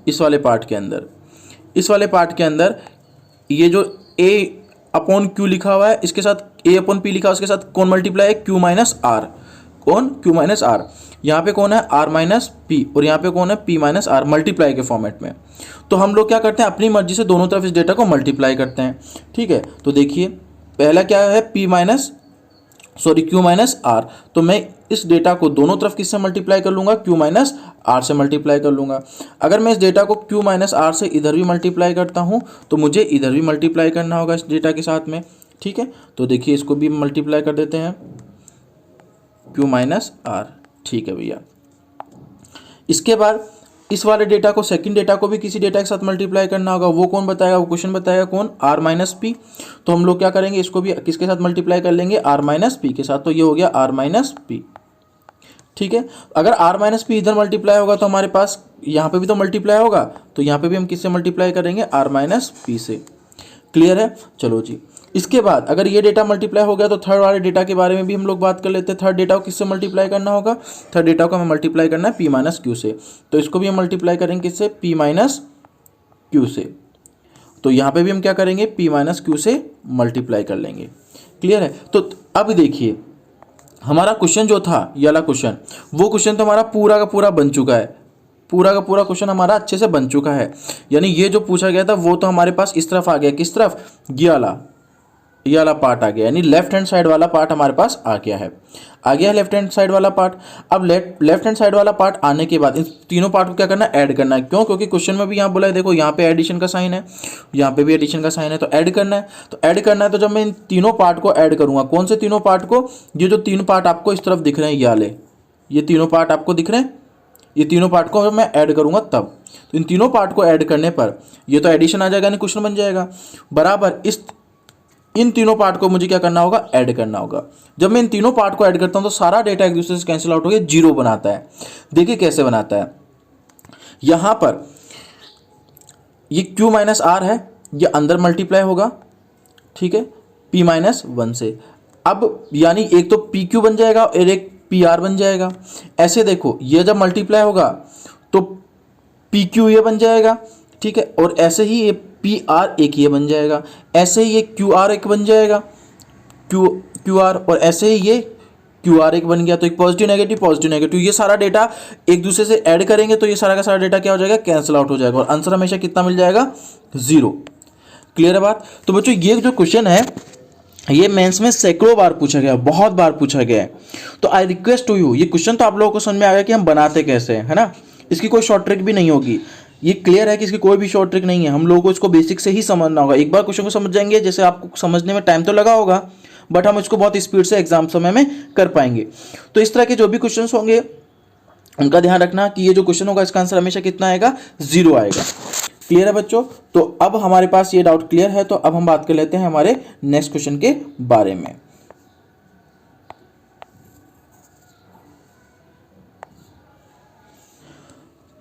इस वाले पार्ट के अंदर, इस वाले पार्ट के अंदर ये जो a/q लिखा हुआ है, इसके साथ a/p लिखा है, उसके साथ कौन मल्टीप्लाई है, q-r, कौन, q-r। यहाँ पे कौन है, r-p, और यहाँ पे कौन है, p-r, मल्टीप्लाई के फॉर्मेट में। तो हम लोग क्या करते हैं, अपनी मर्जी से दोनों तरफ इस डेटा को मल्टीप्लाई करते हैं। ठीक है, तो देखिए पहला क्या है, q-r, तो मैं इस डेटा को दोनों तरफ किससे मल्टीप्लाई कर लूँगा, q-r से मल्टीप्लाई कर लूँगा। अगर मैं इस डेटा को q-r से इधर भी मल्टीप्लाई करता हूँ तो मुझे इधर भी मल्टीप्लाई करना होगा इस डेटा के साथ में। ठीक है, तो देखिए इसको भी मल्टीप्लाई कर देते हैं, q-r। ठीक है भैया, इसके बाद इस वाले डेटा को, सेकंड डेटा को भी किसी डेटा के साथ मल्टीप्लाई करना होगा। वो कौन बताएगा? वो क्वेश्चन बताएगा कौन? R minus P. तो हम लोग क्या करेंगे, इसको भी किसके साथ मल्टीप्लाई कर लेंगे? आर माइनस पी के साथ। तो ये हो गया आर माइनस पी। ठीक है, अगर आर माइनस पी इधर मल्टीप्लाई होगा तो हमारे पास यहाँ पे भी तो मल्टीप्लाई होगा, तो यहाँ पे भी हम किससे मल्टीप्लाई करेंगे? आर माइनस पी से। क्लियर है? चलो जी, इसके बाद अगर ये डेटा मल्टीप्लाई हो गया तो थर्ड वाले डेटा के बारे में भी हम लोग बात कर लेते हैं। थर्ड डेटा को किससे मल्टीप्लाई करना होगा? थर्ड डेटा को हमें मल्टीप्लाई करना है पी माइनस क्यू से। तो इसको भी हम मल्टीप्लाई करेंगे किससे? पी माइनस क्यू से। तो यहाँ पे भी हम क्या करेंगे? पी माइनस क्यू से मल्टीप्लाई कर लेंगे। क्लियर है? तो अब देखिए, हमारा क्वेश्चन जो था, ये वाला क्वेश्चन, वो क्वेश्चन तो हमारा पूरा का पूरा बन चुका है। पूरा का पूरा क्वेश्चन हमारा अच्छे से बन चुका है। यानी ये जो पूछा गया था वो तो हमारे पास इस तरफ आ गया। किस तरफ? ये वाला पार्ट आ गया, यानी लेफ्ट हैंड साइड वाला पार्ट हमारे पास आ गया है। आ गया है लेफ्ट हैंड साइड वाला पार्ट। अब लेफ्ट हैंड साइड वाला पार्ट आने के बाद इन तीनों पार्ट को क्या करना है? ऐड करना है। क्यों? क्योंकि क्वेश्चन में भी यहाँ बोला है, देखो यहाँ पे एडिशन का साइन है, यहाँ पे भी एडिशन का साइन है, तो ऐड करना है। तो ऐड करना है, तो जब मैं इन तीनों पार्ट को ऐड करूँगा, कौन से तीनों पार्ट को? ये जो तीन पार्ट आपको इस तरफ दिख रहे हैं, ये वाले, ये तीनों पार्ट आपको दिख रहे हैं, ये तीनों पार्ट को मैं ऐड करूँगा तब। तो इन तीनों पार्ट को ऐड करने पर ये तो एडिशन आ जाएगा, नहीं क्वेश्चन बन जाएगा। बराबर इन तीनों पार्ट को मुझे क्या करना होगा? ऐड करना होगा। जब मैं इन तीनों पार्ट को ऐड करता हूं तो सारा डेटा एक दूसरे से कैंसिल आउट होकर जीरो बनाता है। देखिए कैसे बनाता है। यहां पर ये q माइनस आर है, ये अंदर मल्टीप्लाई होगा, ठीक है, p माइनस 1 से। अब यानी एक तो पी क्यू बन जाएगा और एक पी आर बन जाएगा। ऐसे देखो, ये जब मल्टीप्लाई होगा तो पी क्यू ये बन जाएगा, ठीक है, और ऐसे ही ये पी आर एक ये बन जाएगा, ऐसे ही ये क्यू आर एक बन जाएगा, क्यू आर, और ऐसे ही ये क्यू आर एक बन गया। तो एक पॉजिटिव नेगेटिव, ये सारा डेटा एक दूसरे से ऐड करेंगे तो ये सारा का सारा डेटा क्या हो जाएगा? कैंसिल आउट हो जाएगा, और आंसर हमेशा कितना मिल जाएगा? 0। क्लियर है बात? तो बच्चों ये जो क्वेश्चन है ये मेंस में सैकड़ों बार पूछा गया, बहुत बार पूछा गया है। तो आई रिक्वेस्ट टू यू, ये क्वेश्चन तो आप लोगों को समझ में आ गया कि हम बनाते कैसे हैं, है ना? इसकी कोई शॉर्ट ट्रिक भी नहीं होगी। ये क्लियर है कि इसकी कोई भी शॉर्ट ट्रिक नहीं है। हम लोगों को इसको बेसिक से ही समझना होगा। एक बार क्वेश्चन को समझ जाएंगे, जैसे आपको समझने में टाइम तो लगा होगा, बट हम इसको बहुत स्पीड से एग्जाम समय में कर पाएंगे। तो इस तरह के जो भी क्वेश्चन होंगे उनका ध्यान रखना कि ये जो क्वेश्चन होगा इसका आंसर हमेशा कितना आएगा? 0 आएगा। क्लियर है बच्चों? तो अब हमारे पास ये डाउट क्लियर है। तो अब हम बात कर लेते हैं हमारे नेक्स्ट क्वेश्चन के बारे में।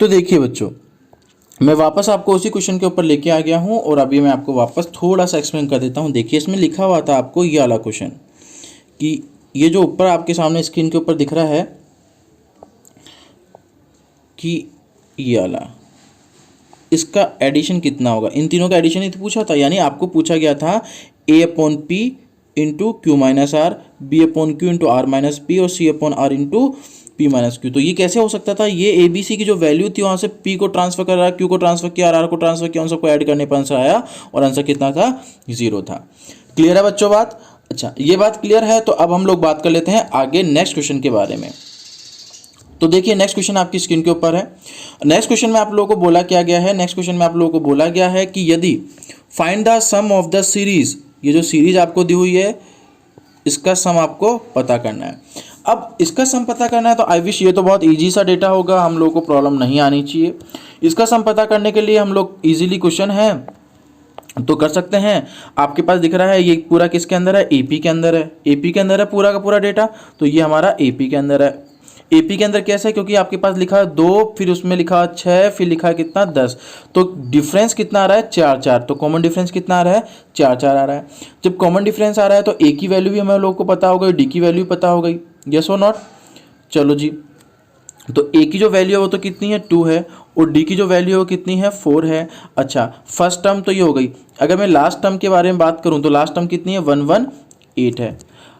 तो देखिए बच्चों, मैं वापस आपको उसी क्वेश्चन के ऊपर लेके आ गया हूं और अभी मैं आपको वापस थोड़ा सा एक्सप्लेन कर देता हूं। देखिए इसमें लिखा हुआ था आपको ये वाला क्वेश्चन कि ये जो ऊपर आपके सामने स्क्रीन के ऊपर दिख रहा है कि ये वाला, इसका एडिशन कितना होगा? इन तीनों का एडिशन ही तो पूछा था। यानी आपको पूछा गया था a upon P into Q minus R, B upon Q into R minus P और C upon R into P minus Q. तो ये कैसे हो सकता था? ये ए बी सी की जो वैल्यू थी वहाँ से पी को ट्रांसफर कर रहा है, क्यू को ट्रांसफर किया, आर को ट्रांसफर किया, उन सबको ऐड करने पर आंसर आया और आंसर कितना था? 0 था। क्लियर है बच्चों बात? अच्छा, ये बात क्लियर है। तो अब हम लोग बात कर लेते हैं आगे नेक्स्ट क्वेश्चन के बारे में। तो देखिए नेक्स्ट क्वेश्चन आपकी स्क्रीन के ऊपर है। नेक्स्ट क्वेश्चन में आप लोगों को बोला क्या गया है? नेक्स्ट क्वेश्चन में आप लोगों को बोला गया है कि यदि find the sum of the series, ये जो सीरीज आपको दी हुई है इसका सम आपको पता करना है। अब इसका सम पता करना है तो आई विश ये तो बहुत इजी सा डेटा होगा, हम लोगों को प्रॉब्लम नहीं आनी चाहिए। इसका सम पता करने के लिए हम लोग इजीली क्वेश्चन है तो कर सकते हैं। आपके पास दिख रहा है ये पूरा किसके अंदर है? एपी के अंदर है। एपी के अंदर है पूरा का पूरा डेटा, तो ये हमारा एपी के अंदर है। एपी के अंदर कैसे है? क्योंकि आपके पास लिखा 2, फिर उसमें लिखा 6, फिर लिखा कितना? 10। तो डिफरेंस कितना आ रहा है? 4 4। तो कॉमन डिफरेंस कितना आ रहा है? 4 4 आ रहा है। जब कॉमन डिफरेंस आ रहा है तो ए की वैल्यू भी हमें लोगों को पता हो गई, डी की वैल्यू पता हो गई, यस और नॉट? चलो जी, तो ए की जो वैल्यू है वो तो कितनी है? 2 है, और डी की जो वैल्यू है वो कितनी है? 4 है। अच्छा, फर्स्ट टर्म तो ये हो गई। अगर मैं लास्ट टर्म के बारे में बात करूँ तो लास्ट टर्म कितनी है? 118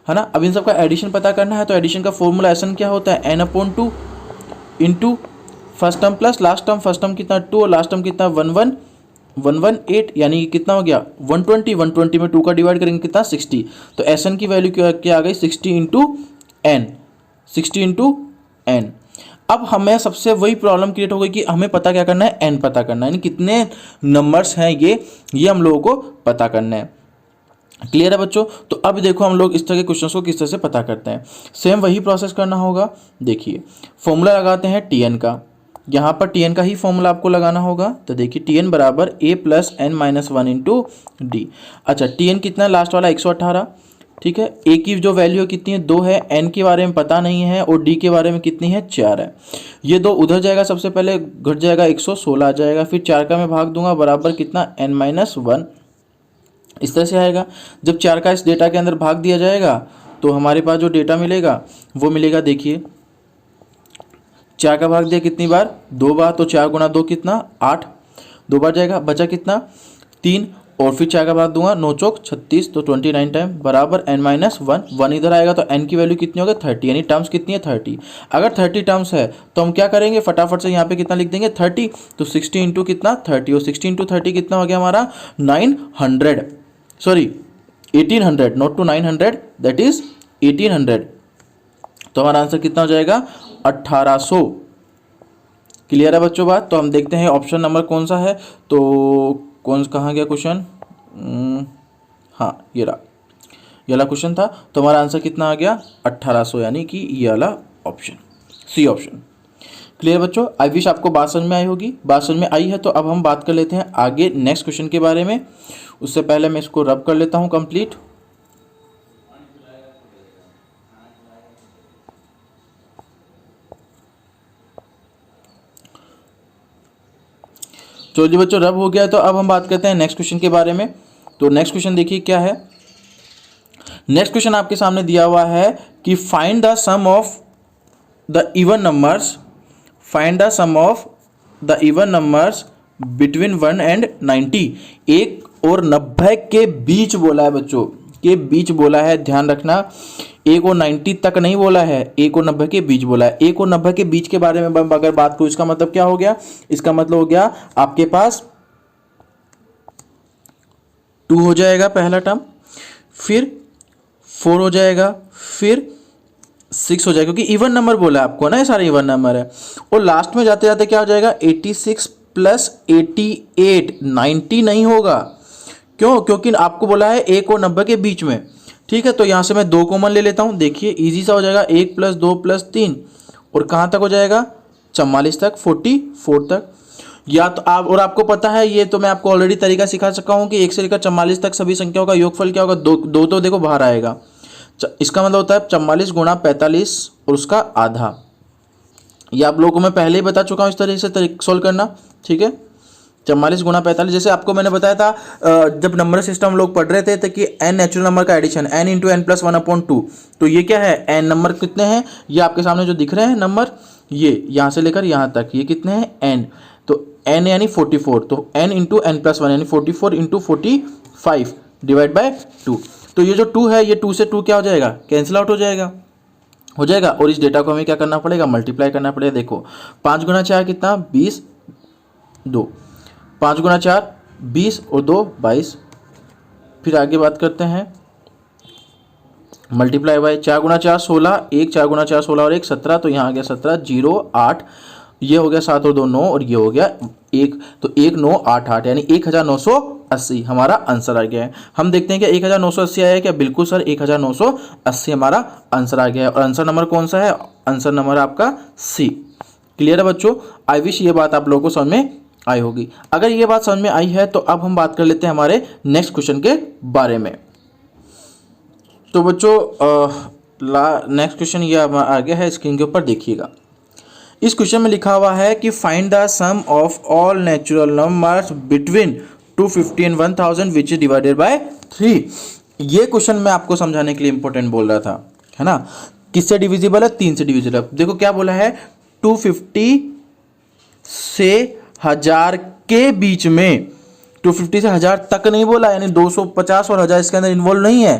है ना? अब इन सब का एडिशन पता करना है तो एडिशन का फॉर्मूला एसन क्या होता है? n upon 2 into first term plus last term. First term कितना? 2 और लास्ट टर्म कितना? 118, यानी कितना हो गया? 120। 120 में 2 का डिवाइड करेंगे कितना? 60। तो एसन की वैल्यू क्या आ गई? 60 इंटू एन, 60 इंटू एन। अब हमें सबसे वही प्रॉब्लम क्रिएट हो गई कि हमें पता क्या करना है? एन पता करना है, यानी कितने नंबर्स हैं ये हम लोगों को पता करना है। क्लियर है बच्चों? तो अब देखो हम लोग इस तरह के क्वेश्चंस को किस तरह से पता करते हैं। सेम वही प्रोसेस करना होगा। देखिए फॉर्मूला लगाते हैं टी एन का, यहाँ पर टी एन का ही फॉर्मूला आपको लगाना होगा। तो देखिए टी एन बराबर A plus N minus one into D. अच्छा टी एन कितना है लास्ट वाला 118, ठीक है। ए की जो वैल्यू कितनी है 2 है, एन के बारे में पता नहीं है और डी के बारे में कितनी है 4 है। ये 2 उधर जाएगा, सबसे पहले घट जाएगा 116 आ जाएगा, फिर 4 का मैं भाग दूंगा बराबर कितना एन माइनस वन, इस तरह से आएगा। जब 4 का इस डेटा के अंदर भाग दिया जाएगा तो हमारे पास जो डेटा मिलेगा वो मिलेगा, देखिए 4 का भाग दिया कितनी बार 2 बार, तो 4 गुना 2 कितना 8, 2 बार जाएगा, बचा कितना 3, और फिर 4 का भाग दूंगा 9 चौक 36, तो 29 टाइम बराबर n माइनस वन, वन इधर आएगा तो n की वैल्यू कितनी होगी 30, यानी टर्म्स कितनी है 30। अगर 30 टर्म्स है तो हम क्या करेंगे फटाफट से यहाँ पे कितना लिख देंगे 30, तो 60 इंटू कितना 30, और 60 इंटू 30 कितना हो गया हमारा 900, sorry 1800, not to 900, that is 1800। तो हमारा आंसर कितना हो जाएगा 1800। क्लियर है बच्चों बात। तो हम देखते हैं ऑप्शन नंबर कौन सा है, तो कहाँ गया क्वेश्चन, हाँ ये रहा, ये वाला क्वेश्चन था। तो हमारा आंसर कितना आ गया 1800, यानी कि ये वाला ऑप्शन, सी ऑप्शन। क्लियर बच्चों, आई विश आपको बात समझ में आई होगी। बात समझ में आई है तो अब हम बात कर लेते हैं आगे नेक्स्ट क्वेश्चन के बारे में। उससे पहले मैं इसको रब कर लेता हूँ कंप्लीट। चलिए बच्चों रब हो गया, तो अब हम बात करते हैं नेक्स्ट क्वेश्चन के बारे में। तो नेक्स्ट क्वेश्चन देखिए क्या है। नेक्स्ट क्वेश्चन आपके सामने दिया हुआ है कि find the sum of the even numbers, find the sum of the even numbers between 1 and 90। 1 और 90 के बीच बोला है बच्चों, के बीच बोला है, ध्यान रखना 1 और 90 तक नहीं बोला है, 1 और 90 के बीच बोला है। 1 और 90 के बीच के बारे में अगर बात करूं, इसका मतलब क्या हो गया, इसका मतलब हो गया आपके पास 2 हो जाएगा पहला टर्म, फिर 4 हो जाएगा, फिर 6 हो जाएगा, क्योंकि इवन नंबर बोला है आपको ना, ये सारे इवन नंबर है। और लास्ट में जाते जाते क्या हो जाएगा 86 प्लस 88, 90 नहीं होगा। क्यों, क्योंकि आपको बोला है 1 और 90 के बीच में, ठीक है। तो यहाँ से मैं 2 कॉमन ले लेता हूँ, देखिए इजी सा हो जाएगा, 1 प्लस 2 प्लस 3, और कहाँ तक हो जाएगा 44 तक, 44 तक। या तो आप, और आपको पता है ये तो मैं आपको ऑलरेडी तरीका सिखा चुका हूँ कि 1 से लेकर 44 तक सभी संख्याओं का योगफल क्या होगा, 2 तो देखो बाहर आएगा। इसका मतलब होता है 44 गुणा 45 और उसका आधा। ये आप लोगों को मैं पहले ही बता चुका हूँ इस तरह से सोल्व करना, ठीक है। 44 गुणा 45, जैसे आपको मैंने बताया था जब नंबर सिस्टम हम लोग पढ़ रहे थे तो कि n नेचुरल नंबर का addition n into N plus 1/2। तो ये क्या है, n नंबर कितने हैं, ये आपके सामने जो दिख रहे हैं नंबर, ये यहाँ से लेकर यहाँ तक ये कितने हैं n, तो n यानी 44, तो n इंटू एन प्लस 1 यानी 44 इंटू 45 डिवाइड बाय 2। तो ये जो 2 है, ये 2 से 2 क्या हो जाएगा, कैंसिल आउट हो जाएगा, और इस डेटा को हमें क्या करना पड़ेगा, मल्टीप्लाई करना पड़ेगा। देखो 5 गुना 4 कितना 20, 2, 5 गुना 4 20 और 2 22। फिर आगे बात करते हैं मल्टीप्लाई बाय 4 गुना 4 16, 1 4 गुना 4 16 और 1 17, तो यहाँ आ गया 17, 0 8, ये हो गया 7 और 2 9, और ये हो गया 1, तो 1 9 8 8, यानी 1980 हमारा आंसर आ गया है। हम देखते हैं कि 1980 आया है क्या, बिल्कुल सर 1980 हमारा आंसर आ गया है। और आंसर नंबर कौन सा है, आंसर नंबर आपका सी। क्लियर है बच्चों, आई विश ये बात आप लोगों को समझ में आई होगी। अगर ये बात समझ में आई है तो अब हम बात कर लेते हैं हमारे नेक्स्ट क्वेश्चन के बारे में। तो बच्चों नेक्स्ट क्वेश्चन ये आ गया है स्क्रीन के ऊपर, देखिएगा। इस क्वेश्चन में लिखा हुआ है कि find the sum of all natural numbers between 250 and 1000 which is divided by 3। ये क्वेश्चन मैं आपको समझाने के लिए इंपॉर्टेंट बोल रहा था, है ना। किससे डिविजिबल है, 3 से डिविजिबल है। देखो क्या बोला है, 250 से 1000 के बीच में, 250 से 1000 तक नहीं बोला, यानी 250 और 1000 इसके अंदर इन्वॉल्व नहीं है।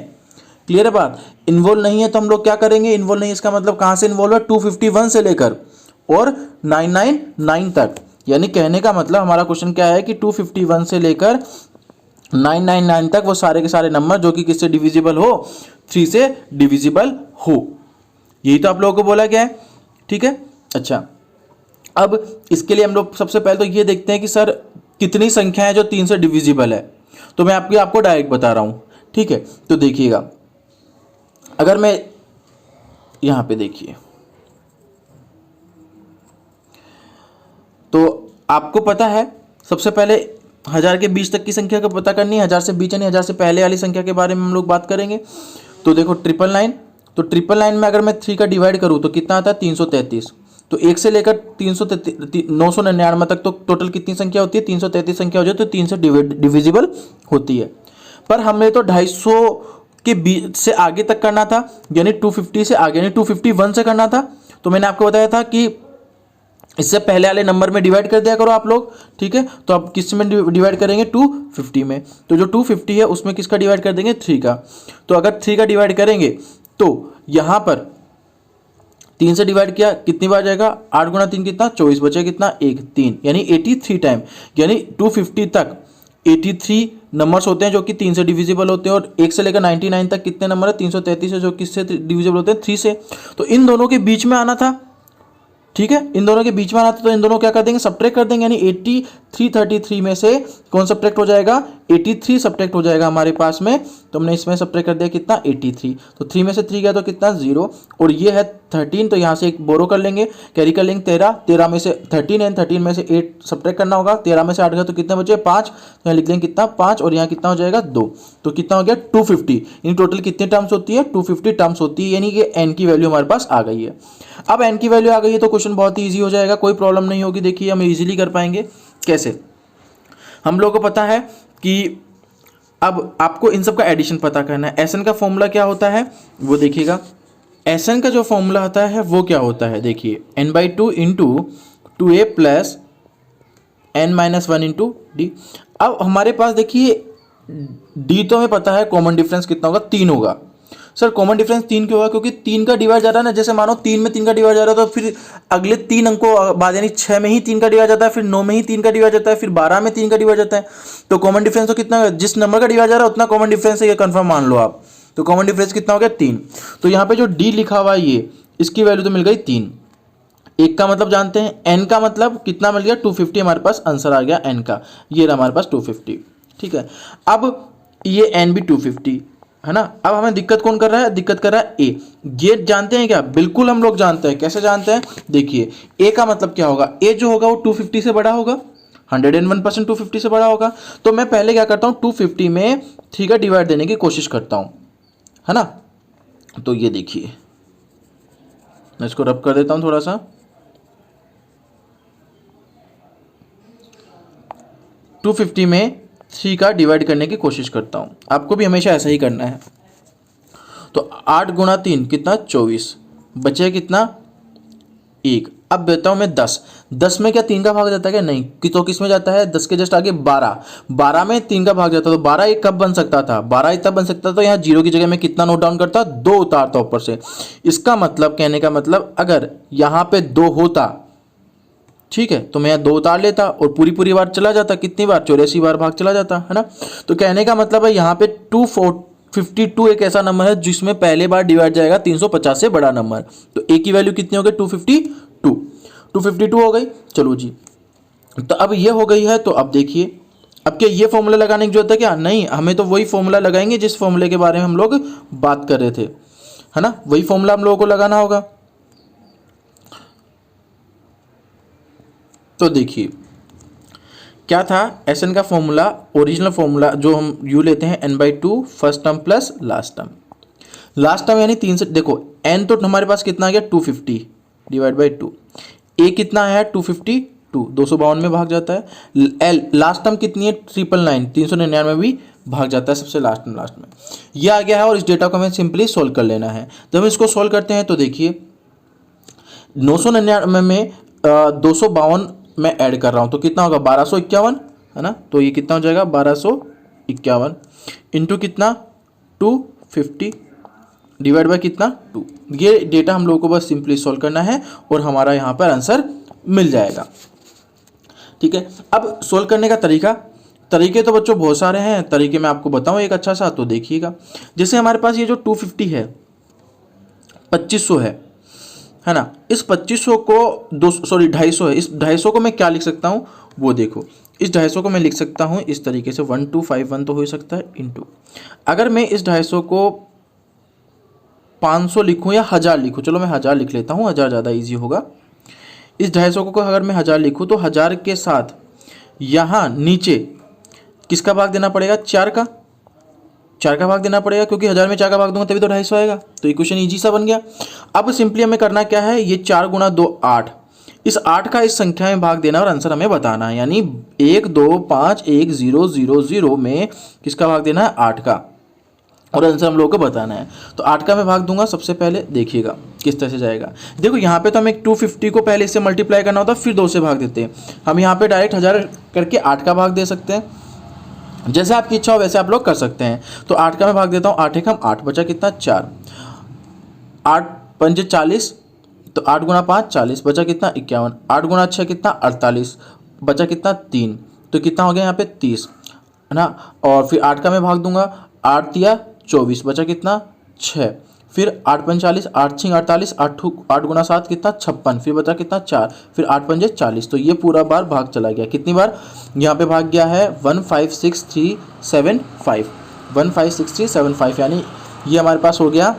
क्लियर है बात, इन्वॉल्व नहीं है तो हम लोग क्या करेंगे, इन्वॉल्व नहीं, इसका मतलब कहाँ से इन्वॉल्व है, 251 से लेकर और 999 तक। यानी कहने का मतलब हमारा क्वेश्चन क्या है कि 251 से लेकर 999 तक वो सारे के सारे नंबर जो कि किससे डिविजिबल हो, 3 से डिविजिबल हो। यही तो आप लोगों को बोला गया है, ठीक है। अच्छा, अब इसके लिए हम लोग सबसे पहले तो ये देखते हैं कि सर कितनी संख्या है जो 3 से डिविजिबल है। तो मैं आपको डायरेक्ट बता रहा हूँ, ठीक है। तो देखिएगा, अगर मैं यहाँ पे देखिए आपको पता है सबसे पहले 1000 के बीच तक की संख्या का पता करनी है, 1000 से बीच यानी 1000 से पहले वाली संख्या के बारे में हम लोग बात करेंगे। तो देखो 999, तो 999 में अगर मैं 3 का डिवाइड करूँ तो कितना आता है 333। तो 1 से लेकर 999 तक तो टोटल कितनी संख्या होती है 333 संख्या हो जाए तो 3 से डिविजिबल होती है। पर हमें तो 250 के बीच से आगे तक करना था, यानी 250 से आगे यानी 251 से करना था। तो मैंने आपको बताया था कि इससे पहले वाले नंबर में डिवाइड कर दिया करो आप लोग, ठीक है। तो अब किस में डिवाइड करेंगे 250 में। तो जो 250 है उसमें किसका डिवाइड कर देंगे 3 का। तो अगर 3 का डिवाइड करेंगे तो यहाँ पर 3 से डिवाइड किया कितनी बार जाएगा 8 गुना 3 कितना 24, बचे कितना 1 3 यानी 83 टाइम, यानी 250 तक 83 नंबर्स होते हैं जो कि 3 से डिविजिबल होते हैं। और 1 से लेकर 99 तक कितने नंबर है 333 है जो किससे डिविजिबल होते हैं 3 से। तो इन दोनों के बीच में आना था, ठीक है, इन दोनों के बीच में आना था। तो इन दोनों क्या कर देंगे सब्ट्रैक्ट कर देंगे, यानी 8333 में से कौन सब्ट्रैक्ट हो जाएगा 83 सब्ट्रैक्ट हो जाएगा हमारे पास में। तो हमने इसमें सब्ट्रैक्ट कर दिया कितना 83। तो 3 में से 3 गया तो कितना 0, और ये है 13। तो यहाँ से एक बोरो कर लेंगे, कैरी कर लेंगे 13, 13 में से 13 है, 13 में से 8 सब्ट्रैक्ट करना होगा। 13 में से 8 गया तो कितने बचे 5, तो यहाँ लिख लेंगे कितना 5, और यहाँ कितना हो जाएगा 2। तो कितना हो गया 250। इन टोटल कितनी टर्म्स होती है 250 टर्म्स होती है, यानी कि एन की वैल्यू हमारे पास आ गई है। अब एन की वैल्यू आ गई है तो क्वेश्चन बहुत ही ईजी हो जाएगा, कोई प्रॉब्लम नहीं होगी। देखिए हम इजीली कर पाएंगे। कैसे, हम लोगों को पता है कि अब आपको इन सब का एडिशन पता करना है। एसएन का फॉर्मूला क्या होता है वो देखिएगा। एसएन का जो फॉर्मूला होता है वो क्या होता है, देखिए n/2 into 2a plus n-1 into D. अब हमारे पास देखिए डी तो हमें पता है, कॉमन डिफरेंस कितना होगा 3 होगा। सर कॉमन डिफरेंस 3 क्यों होगा, क्योंकि 3 का डिवाइड जा रहा है ना, जैसे मानो 3 में 3 का डिवाइड जा रहा है तो फिर अगले 3 अंकों बाद यानी 6 में ही 3 का डिवाइड जाता है, फिर 9 में ही 3 का डिवाइड जाता है, फिर 12 में 3 का डिवाइड जाता है। तो कॉमन डिफरेंस तो कितना, जिस नंबर का डिवाइड जा रहा है उतना कॉमन डिफरेंस है, ये कंफर्म मान लो आप। तो कॉमन डिफरेंस कितना हो गया 3। तो यहाँ पे जो डी लिखा हुआ है ये, इसकी वैल्यू तो मिल गई 3। एक का मतलब जानते हैं, एन का मतलब कितना मिल गया 250, हमारे पास आंसर आ गया एन का, ये रहा हमारे पास 250, ठीक है। अब ये एन भी 250 है ना। अब हमें दिक्कत कौन कर रहा है, दिक्कत कर रहा है ए। ये जानते हैं क्या, बिल्कुल हम लोग जानते हैं। कैसे जानते हैं, देखिए ए का मतलब क्या होगा, ए जो होगा वो 250 से बड़ा होगा, 101% 250 से बड़ा होगा। तो मैं पहले क्या करता हूँ 250 में 3 का डिवाइड देने की कोशिश करता हूँ, है ना। तो ये देखिए मैं इसको रब कर देता हूँ थोड़ा सा। 250 में 3 का डिवाइड करने की कोशिश करता हूँ, आपको भी हमेशा ऐसा ही करना है। तो 8 गुना 3 कितना 24, बचे कितना 1। अब देता हूँ मैं 10, 10 में क्या 3 का भाग जाता है क्या, नहीं कि तो किस में जाता है 10 के जस्ट आगे 12, 12 में 3 का भाग जाता है। तो 12 एक कब बन सकता था, 12 एक तब बन सकता था, तो यहाँ 0 की जगह में कितना नोट डाउन करता 2 उतारता ऊपर से। इसका मतलब कहने का मतलब अगर यहाँ पे 2 होता, ठीक है, तो मैं यहाँ 2 उतार लेता और पूरी बार चला जाता, कितनी बार 84 बार भाग चला जाता, है ना। तो कहने का मतलब है यहाँ पे 252 एक ऐसा नंबर है जिसमें पहले बार डिवाइड जाएगा 350 से बड़ा नंबर। तो ए की वैल्यू कितनी हो गई 252 हो गई। चलो जी, तो अब ये हो गई है। तो अब देखिए अब क्या ये फॉर्मूला लगाने की जरूरत है क्या, नहीं, हमें तो वही फॉर्मूला लगाएंगे जिस फॉर्मूले के बारे में हम लोग बात कर रहे थे, है ना। वही फॉर्मूला हम लोगों को लगाना होगा। तो देखिए क्या था एसएन का फॉर्मूला, ओरिजिनल फॉर्मूला जो हम यू लेते हैं n/2 first term plus last term. Last term यानी 3 से, देखो n तो हमारे पास कितना आ गया 250 डिवाइड बाई 2, ए कितना है 252, 252 में भाग जाता है। एल लास्ट टर्म कितनी है 999, 399 भी भाग जाता है सबसे लास्ट में ये आ गया है। और इस डेटा को हमें सिंपली सोल्व कर लेना है। जब हम इसको सोल्व करते हैं तो देखिए 999 में 252 मैं ऐड कर रहा हूँ तो कितना होगा 1251, है ना। तो ये कितना हो जाएगा 1251 इंटू कितना 250 डिवाइड बाय कितना 2। ये डेटा हम लोगों को बस सिंपली सॉल्व करना है और हमारा यहाँ पर आंसर मिल जाएगा, ठीक है। अब सॉल्व करने का तरीके तो बच्चों बहुत सारे हैं, तरीके मैं आपको बताऊँ एक अच्छा सा, तो देखिएगा। जैसे हमारे पास ये जो 250 है 2500 है ना, इस 2500 को 250 है, इस 250 को मैं क्या लिख सकता हूँ वो देखो। इस 250 को मैं लिख सकता हूँ इस तरीके से 1251 तो हो सकता है इंटू, अगर मैं इस 250 को 500 लिखूँ या 1000 लिखूँ, चलो मैं 1000 लिख लेता हूँ, 1000 ज़्यादा इजी होगा। इस 250 को अगर मैं 1000 लिखूँ तो 1000 के साथ यहाँ नीचे किसका भाग देना पड़ेगा, 4 का भाग देना पड़ेगा, क्योंकि 1000 में 4 का भाग दूंगा तभी तो 250 आएगा। तो इक्वेशन ईजी सा बन गया। अब सिंपली हमें करना क्या है, ये 4 गुणा 2 8, इस 8 का इस संख्या में भाग देना और आंसर हमें बताना है, यानी 1 2 5 1 0 0 0 में किसका भाग देना है, 8 का, और आंसर हम लोगों को बताना है। तो 8 का मैं भाग दूंगा, सबसे पहले देखिएगा किस तरह से जाएगा। देखो यहाँ पे तो हमें 250 को पहले इससे मल्टीप्लाई करना होता, फिर 2 से भाग देते हैं। हम यहाँ पे डायरेक्ट 1000 करके 8 का भाग दे सकते हैं, जैसे आपकी इच्छा हो वैसे आप लोग कर सकते हैं। तो 8 का मैं भाग देता हूँ, 8 एक हम 8, बचा कितना 4, 8 पंजे 40, तो 8 गुणा 5 40, बचा कितना 51, 8 गुणा 6 कितना 48, बचा कितना 3, तो कितना हो गया यहाँ पे 30 है ना। और फिर 8 का मैं भाग दूंगा, 8 तिया 24, बचा कितना 6, फिर 8 45, 8 6 48, 8 गुणा 7 कितना 56, फिर बचा कितना 4, फिर 8 पंजे 40। तो ये पूरा बार भाग चला गया, कितनी बार यहाँ पे भाग गया है 156,375, 156,375, यानी ये हमारे पास हो गया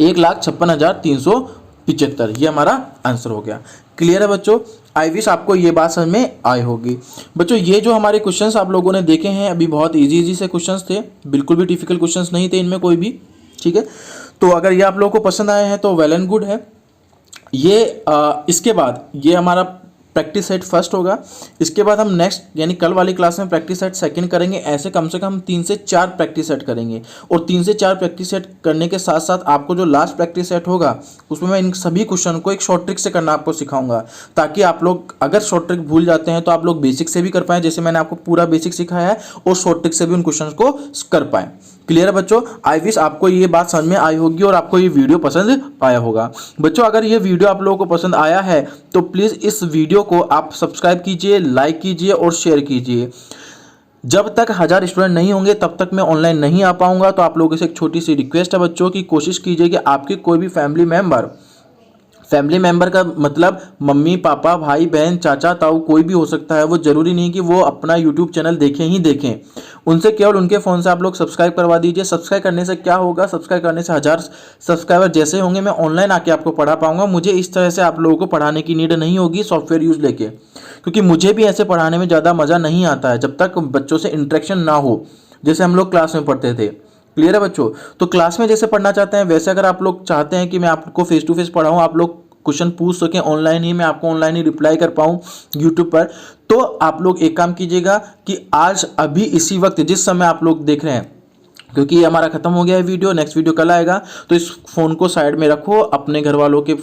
1,56,375, ये हमारा आंसर हो गया। क्लियर है बच्चों? आई विश आपको ये बात समझ में आई होगी। बच्चों ये जो हमारे क्वेश्चंस आप लोगों ने देखे हैं अभी बहुत इजी से क्वेश्चंस थे, बिल्कुल भी डिफिकल्ट क्वेश्चंस नहीं थे इनमें कोई भी, ठीक है। तो अगर ये आप लोगों को पसंद आए हैं तो वेल एंड गुड है। ये इसके बाद ये हमारा प्रैक्टिस सेट फर्स्ट होगा, इसके बाद हम नेक्स्ट यानी कल वाली क्लास में प्रैक्टिस सेट सेकंड करेंगे। ऐसे कम से कम 3 से 4 प्रैक्टिस सेट करेंगे, और 3 से 4 प्रैक्टिस सेट करने के साथ साथ आपको जो लास्ट प्रैक्टिस सेट होगा उसमें मैं इन सभी क्वेश्चन को एक शॉर्ट ट्रिक से करना आपको सिखाऊंगा, ताकि आप लोग अगर शॉर्ट ट्रिक भूल जाते हैं तो आप लोग बेसिक से भी कर पाएँ, जैसे मैंने आपको पूरा बेसिक सिखाया है, और शॉर्ट ट्रिक से भी उन क्वेश्चन को कर पाएँ। क्लियर है बच्चों? आई विश आपको ये बात समझ में आई होगी और आपको ये वीडियो पसंद आया होगा। बच्चों अगर ये वीडियो आप लोगों को पसंद आया है तो प्लीज़ इस वीडियो को आप सब्सक्राइब कीजिए, लाइक कीजिए और शेयर कीजिए। जब तक 1000 स्टूडेंट नहीं होंगे तब तक मैं ऑनलाइन नहीं आ पाऊंगा। तो आप लोगों से एक छोटी सी रिक्वेस्ट है बच्चों की, कोशिश कीजिए कि आपके कोई भी फैमिली मेंबर का मतलब मम्मी पापा भाई बहन चाचा ताऊ कोई भी हो सकता है, वो जरूरी नहीं कि वो अपना यूट्यूब चैनल देखें, उनसे केवल उनके फ़ोन से आप लोग सब्सक्राइब करवा दीजिए। सब्सक्राइब करने से क्या होगा, सब्सक्राइब करने से 1000 सब्सक्राइबर जैसे होंगे मैं ऑनलाइन आके आपको पढ़ा पाऊंगा। मुझे इस तरह से आप लोगों को पढ़ाने की नीड नहीं होगी सॉफ्टवेयर यूज़ लेके, क्योंकि मुझे भी ऐसे पढ़ाने में ज़्यादा मज़ा नहीं आता है जब तक बच्चों से इंटरेक्शन ना हो, जैसे हम लोग क्लास में पढ़ते थे। क्लियर है बच्चों? तो क्लास में जैसे पढ़ना चाहते हैं वैसे अगर आप लोग चाहते हैं कि मैं आपको फेस टू फेस पढ़ाऊँ, आप लोग क्वेश्चन पूछ सकें ऑनलाइन ही, मैं आपको ऑनलाइन ही रिप्लाई कर पाऊँ यूट्यूब पर, तो आप लोग एक काम कीजिएगा कि आज अभी इसी वक्त जिस समय आप लोग देख रहे हैं, क्योंकि ये हमारा खत्म हो गया है वीडियो, नेक्स्ट वीडियो कल आएगा, तो इस फ़ोन को साइड में रखो, अपने घर वालों के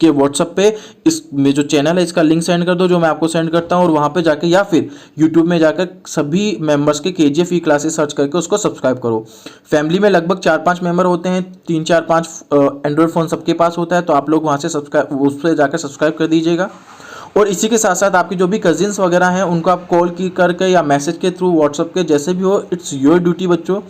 व्हाट्सएप पे इस में जो चैनल है इसका लिंक सेंड कर दो जो मैं आपको सेंड करता हूँ, और वहाँ पे जाके या फिर यूट्यूब में जाकर सभी मेंबर्स के KGF ई क्लासेस सर्च करके उसको सब्सक्राइब करो। फैमिली में लगभग 4-5 मेंबर होते हैं, 3-4-5 एंड्रॉयड फ़ोन सबके पास होता है, तो आप लोग वहाँ से सब्सक्राइब उस पर जाकर सब्सक्राइब कर दीजिएगा। और इसी के साथ साथ आपके जो भी कजिन्स वगैरह हैं उनको आप कॉल की करके या मैसेज के थ्रू व्हाट्सएप के जैसे भी हो, इट्स योर ड्यूटी बच्चों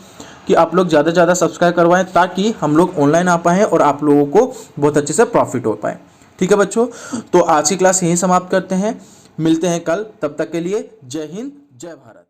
कि आप लोग ज़्यादा से ज़्यादा सब्सक्राइब करवाएं, ताकि हम लोग ऑनलाइन आ पाएँ और आप लोगों को बहुत अच्छे से प्रॉफिट हो पाए। ठीक है बच्चों, तो आज की क्लास यहीं समाप्त करते हैं, मिलते हैं कल, तब तक के लिए जय हिंद जय भारत।